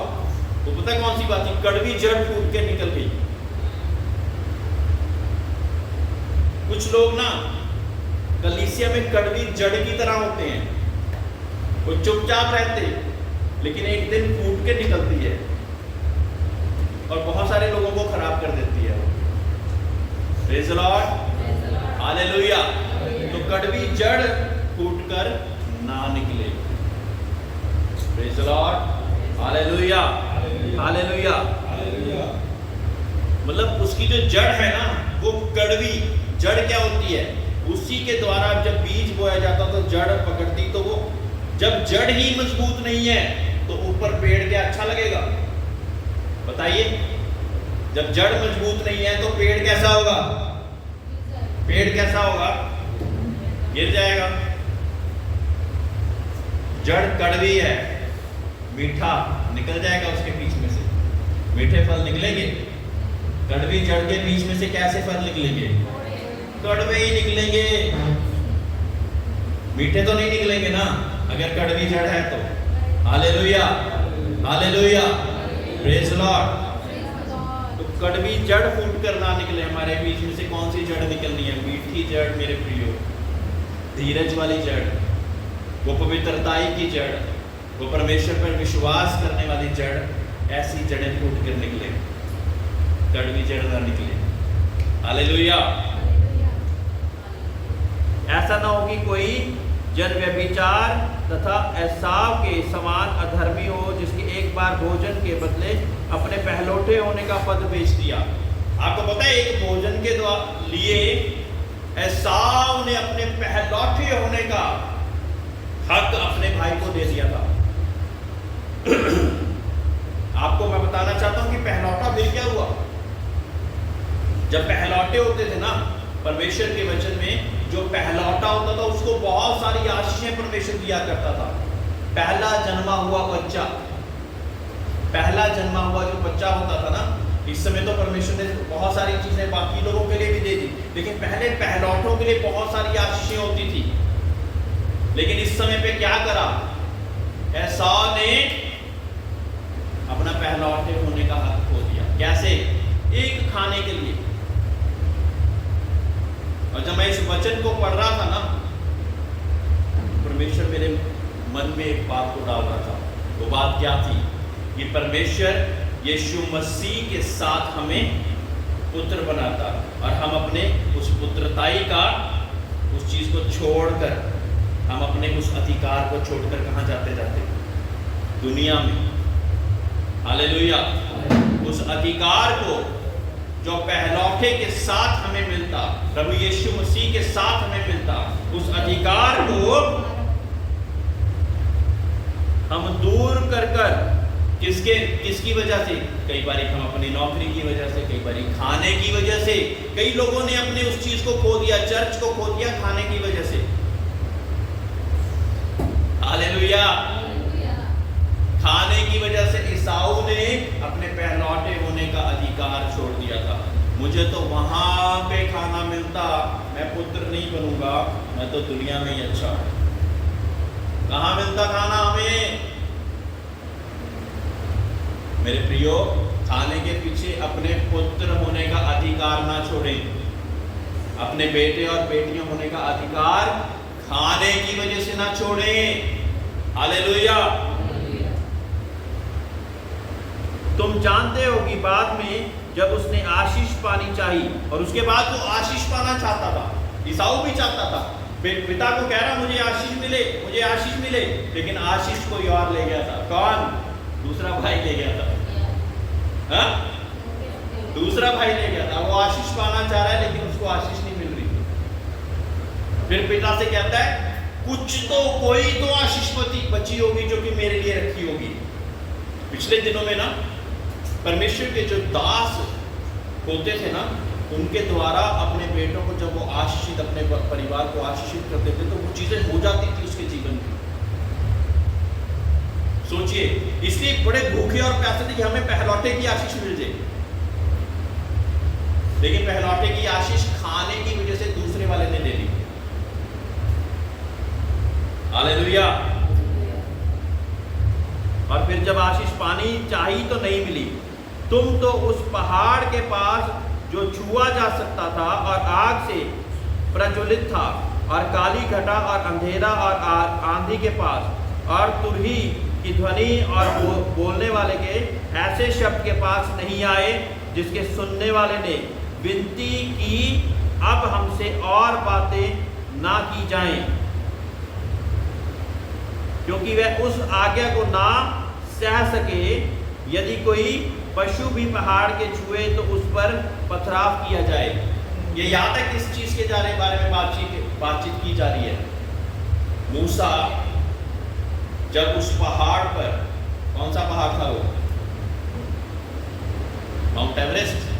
वो पता कौन सी बात थी? कड़वी जड़ फूट के निकल गई। कुछ लोग ना कलीसिया में कड़वी जड़ की तरह होते हैं, वो चुपचाप रहते, लेकिन एक दिन फूट के निकलती है और बहुत सारे लोगों को खराब कर देती है। Praise the lord, hallelujah. तो कड़वी जड़ फूटकर ना निकले। Praise the lord, hallelujah, hallelujah. मतलब उसकी जो जड़ है ना, वो कड़वी जड़ क्या होती है? उसी के द्वारा जब बीज बोया जाता तो जड़ पकड़ती, तो वो जब जड़ ही मजबूत नहीं है तो ऊपर पेड़ क्या अच्छा लगेगा? बताइए, जब जड़ मजबूत नहीं है तो पेड़ कैसा होगा? पेड़ कैसा होगा? गिर जाएगा। जड़ कड़वी है, मीठा निकल जाएगा उसके बीच में से, मीठे फल निकलेंगे। कड़वी जड़ के बीच में से कैसे फल निकलेंगे? कड़वे ही निकलेंगे, मीठे तो नहीं निकलेंगे ना अगर कड़वी जड़ है तो। Hallelujah, hallelujah, praise Lord. तो कड़वी जड़ फूट कर ना निकले हमारे बीच में से कौन सी जड़ निकलनी है? मीठी जड़ मेरे प्रियो, धीरज वाली जड़, वो पवित्रताई की जड़, वो परमेश्वर पर विश्वास करने वाली जड़, ऐसी जड़ें फूट कर निकले, कड़वी जड़ ना निकले। हालेलुया। ऐसा ना हो कि कोई जन व्यभिचार तथा एसाव के समान अधर्मी हो, जिसके एक बार भोजन के बदले अपने पहलौठे होने का पद बेच दिया। आपको पता है एक भोजन के लिए एसाव ने अपने पहलौठे होने का हक अपने भाई को दे दिया था। आपको मैं बताना चाहता हूं कि पहलौठा फिर क्या हुआ? जब पहलौठे होते थे ना, परमेश्वर के वचन में जो पहलौठा होता था उसको बहुत सारी आशीषें परमेश्वर दिया करता था। पहला जन्मा हुआ बच्चा, पहला जन्मा हुआ जो बच्चा होता था ना, इस समय तो परमेश्वर ने बहुत सारी चीजें बाकी लोगों के लिए भी दे दी, लेकिन पहले पहलौठों के लिए बहुत सारी आशीषें होती थी। लेकिन इस समय पे क्या करा? एसाव ने अपना पहलौठे होने का हक खो दिया। कैसे? एक खाने के लिए। और जब मैं इस वचन को पढ़ रहा था ना, परमेश्वर मेरे मन में एक बात को डाल रहा था। वो बात क्या थी? कि परमेश्वर यीशु मसीह के साथ हमें पुत्र बनाता और हम अपने उस पुत्रताई का उस चीज को छोड़कर, हम अपने उस अधिकार को छोड़कर कहां जाते जाते? दुनिया में। हालेलुया। उस अधिकार को जो पहलौठे के साथ हमें मिलता, प्रभु यीशु मसीह के साथ हमें मिलता, उस अधिकार को हम दूर कर किसकी वजह से? कई बार हम अपनी नौकरी की वजह से, कई बार खाने की वजह से। कई लोगों ने अपने उस चीज को खो दिया, चर्च को खो दिया खाने की वजह से। हालेलुया। खाने की वजह से एसाऊ ने अपने पहलौठे होने का अधिकार छोड़ दिया था। मुझे तो वहां पे खाना मिलता, मैं पुत्र नहीं बनूंगा, मैं तो दुनिया में ही अच्छा हूं। कहां मिलता खाना हमें? मेरे प्रियो, खाने के पीछे अपने पुत्र होने का अधिकार ना छोड़ें। अपने बेटे और बेटियां होने का अधिकार खाने की वजह से ना छोड़ें। हालेलुया। तुम जानते हो कि बाद में जब उसने आशीष पानी चाहिए, और उसके बाद वो आशीष पाना चाहता था, एसाऊ भी चाहता था, पिता को कह रहा मुझे आशीष मिले, मुझे आशीष मिले, लेकिन आशीष कोई और ले गया था। कौन? दूसरा भाई ले गया था। हाँ? दूसरा भाई ले गया था। वो आशीष पाना चाह रहा है लेकिन उसको आशीष नहीं मिल रही। फिर पिता से कहता है कुछ तो, कोई तो आशीष बची होगी जो कि मेरे लिए रखी होगी। पिछले दिनों में ना परमेश्वर के जो दास होते थे ना, उनके द्वारा अपने बेटों को जब वो आशीषित, अपने परिवार को आशीषित करते थे तो वो चीजें हो जाती थी उसके जीवन में। सोचिए, इसलिए बड़े भूखे और प्यासे थे कि हमें पहलौठे की आशीष मिल जाए, लेकिन पहलौठे की आशीष खाने की वजह से दूसरे वाले ने दे दी। हालेलुया। और फिर जब आशीष पानी चाहिए तो नहीं मिली। तुम तो उस पहाड़ के पास जो छुआ जा सकता था और आग से प्रज्वलित था, और काली घटा और अंधेरा और आंधी के पास और तुरही की ध्वनि और बोलने वाले के ऐसे शब्द के पास नहीं आए, जिसके सुनने वाले ने विनती की अब हमसे और बातें ना की जाएं, क्योंकि वह उस आज्ञा को ना सह सके। यदि कोई पशु भी पहाड़ के छुए तो उस पर पथराव किया जाए। ये याद है किस चीज के बारे में बातचीत की जा रही है? मूसा जब उस पहाड़ पर, कौन सा पहाड़ था वो? माउंट एवरेस्ट,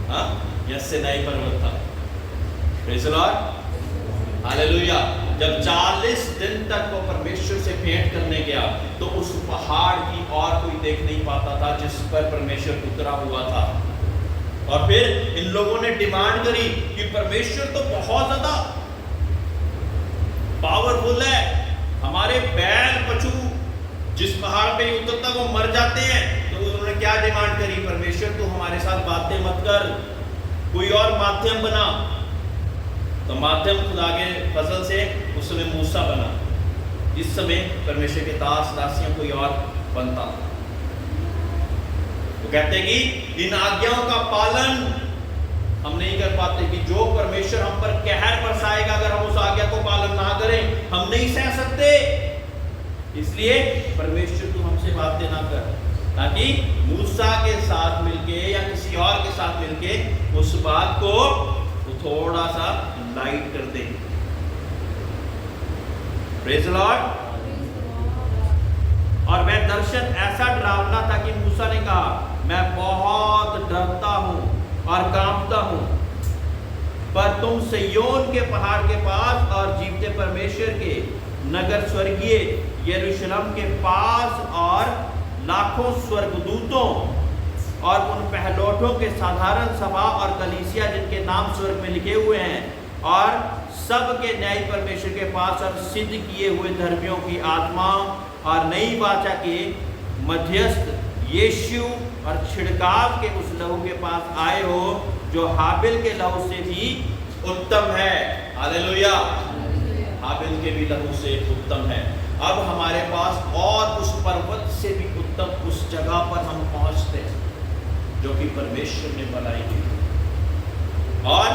हाँ, या सिनाई पर्वत था? Praise the lord, hallelujah. जब 40 दिन तक वो परमेश्वर से भेंट करने गया तो उस पहाड़ की और कोई देख नहीं पाता था जिस पर परमेश्वर उतरा हुआ था। और फिर इन लोगों ने डिमांड करी कि परमेश्वर तो बहुत ज्यादा पावरफुल है, हमारे बैल बछू जिस पहाड़ पे उतरता वो मर जाते हैं। तो उन्होंने क्या डिमांड करी? परमेश्वर तू हमारे साथ बातें मत कर, कोई और माध्यम बना। तो माध्यम खुदा के फजल से उस समय मूसा बना, इस समय परमेश्वर के दास दासियों कोई और बनता। वो कहते कि इन आज्ञाओं का पालन हम नहीं कर पाते, कि जो परमेश्वर हम पर कहर बरसाएगा अगर हम उस आज्ञा को पालन ना करें, हम नहीं सह सकते। इसलिए परमेश्वर तू हमसे बातें ना कर, ताकि मूसा के साथ मिलके या किसी और के साथ मिलके उस बात को थोड़ा सा लाइट कर दे। Praise the Lord. और वह दर्शन ऐसा डरावना था कि मूसा ने कहा, मैं बहुत डरता हूं और कांपता हूं। पर तुम सिय्योन के पहाड़ के पास और जीवते परमेश्वर के नगर स्वर्गीय यरूशलेम के पास और लाखों स्वर्गदूतों और उन पहलौठों के साधारण सभा और कलीसिया जिनके नाम स्वर्ग में लिखे हुए हैं और सब के न्याय परमेश्वर के पास और सिद्ध किए हुए धर्मियों की आत्मा और नई वाचा के मध्यस्थ यीशु और छिड़काव के उस लहू के पास आए हो जो हाबिल के लहू से भी उत्तम है। हालेलुया। हाबिल के भी लहू से उत्तम है। अब हमारे पास और उस पर्वत से भी उत्तम उस जगह पर हम पहुंचते हैं जो कि परमेश्वर ने बनाई थी। और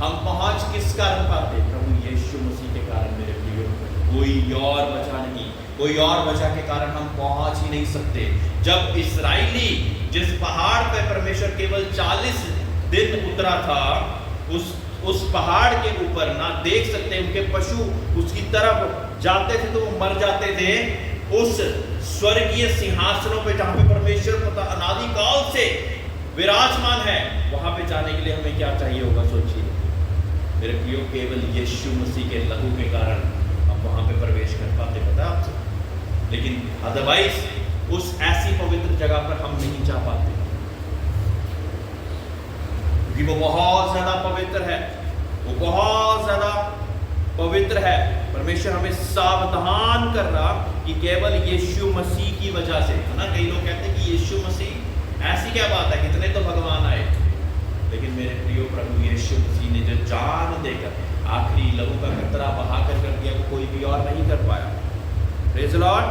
हम पहुंच किस कारण पाते? प्रभु यीशु मसीह के कारण मेरे प्रियो, कोई और वजह नहीं, कोई और वजह के कारण हम पहुंच ही नहीं सकते। जब इस्राएली जिस पहाड़ पर परमेश्वर केवल 40 दिन उतरा था, उस पहाड़ के ऊपर ना देख सकते, उनके पशु उसकी तरफ जाते थे तो वो मर जाते थे। उस स्वर्गीय सिंहासनों पे जहां पे परमेश्वर पता अनादि काल से विराजमान है, वहां पे जाने के लिए हमें क्या चाहिए होगा? सोचिए मेरे प्रियो, केवल यीशु मसीह के लहू के कारण हम वहां पे प्रवेश कर पाते, पता है आपसे। लेकिन अदरवाइज उस ऐसी पवित्र जगह पर हम नहीं जा पाते, क्योंकि वो बहुत ज्यादा पवित्र है, वो बहुत ज्यादा पवित्र है। परमेश्वर हमें सावधान कर रहा कि केवल यीशु मसीह की वजह से, है ना। कई लोग कहते हैं कि यीशु मसीह, ऐसी क्या बात है, कितने तो भगवान आए। लेकिन मेरे प्रियो, प्रभु यीशु मसीह ने जो जान देकर आखिरी लहू का कतरा बहा कर दिया, वो कोई भी और नहीं कर पाया। Praise the Lord.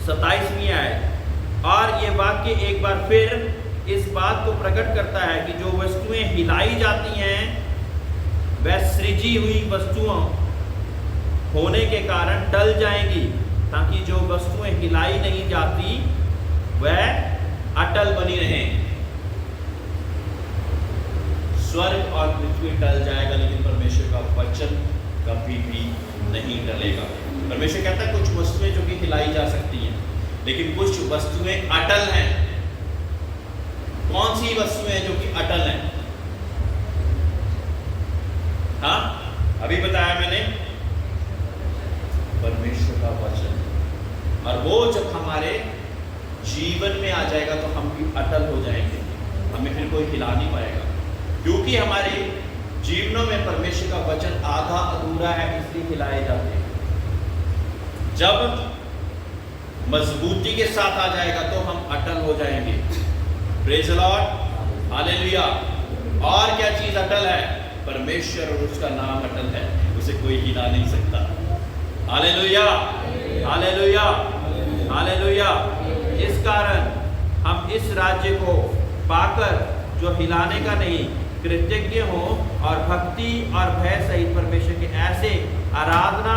27वीं आयत, और ये वाक्य एक बार फिर इस बात को प्रकट करता है कि जो वस्तुएं हिलाई जाती हैं वह सृजी हुई वस्तुओं होने के कारण टल जाएंगी, ताकि जो वस्तुएं हिलाई नहीं जाती वह अटल बनी रहें। स्वर्ग और पृथ्वी टल जाएगा, लेकिन परमेश्वर का वचन कभी भी नहीं टलेगा। परमेश्वर कहता है कुछ वस्तुएं जो कि हिलाई जा सकती हैं, लेकिन कुछ वस्तुएं अटल हैं। कौन सी वस्तुएं जो कि अटल हैं? हाँ, अभी बताया मैंने, परमेश्वर का वचन। और वो जब हमारे जीवन में आ जाएगा तो हम भी अटल हो जाएंगे, हमें फिर कोई हिला नहीं पाएगा, क्योंकि हमारे जीवनों में परमेश्वर का वचन आधा अधूरा है, इसलिए हिलाए जाते हैं। जब मजबूती के साथ आ जाएगा तो हम अटल हो जाएंगे। Praise the lord, hallelujah. और क्या चीज अटल है? परमेश्वर, और उसका नाम अटल है, उसे कोई हिला नहीं सकता। Hallelujah, hallelujah, hallelujah. इस कारण हम इस राज्य को पाकर जो हिलाने का नहीं, कृतज्ञ हो और भक्ति और भय सहित परमेश्वर के ऐसे आराधना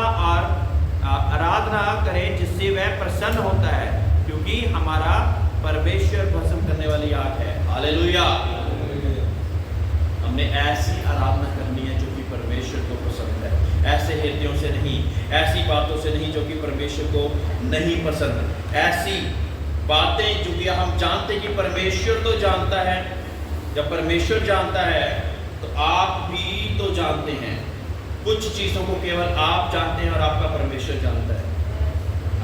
करें जिससे वह प्रसन्न होता है, क्योंकि हमारा परमेश्वर भस्म करने वाली आग है। हालेलुया। हमने ऐसी आराधना करनी है जो कि परमेश्वर को पसंद है, ऐसे हृदयों से नहीं, ऐसी बातों से नहीं जो कि परमेश्वर को नहीं पसंद, ऐसी बातें जो कि हम जानते हैं कि परमेश्वर तो जानता है। जब परमेश्वर जानता है तो आप भी तो जानते हैं। कुछ चीज़ों को केवल आप जानते हैं और आपका परमेश्वर जानता है।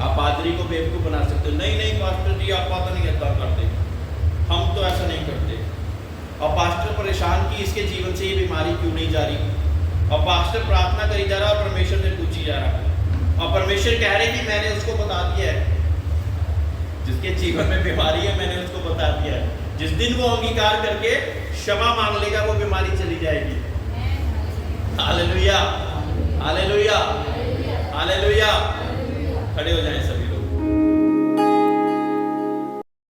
आप पादरी को बेवकूफ़ बना सकते हो, नहीं नहीं पास्टर जी आप पता नहीं ऐसा करते, हम तो ऐसा नहीं करते। और पास्टर परेशान कि इसके जीवन से ये बीमारी क्यों नहीं जा रही, और पास्टर प्रार्थना करी जा रहा और परमेश्वर से पूछी जा रहा, और परमेश्वर कह रहे कि मैंने उसको बता दिया है, जिसके जीवन में बीमारी है मैंने उसको बता दिया है। जिस दिन वो अंगीकार करके क्षमा मांग लेगा वो बीमारी चली जाएगी। Hallelujah, hallelujah, hallelujah. खड़े हो जाएं सभी।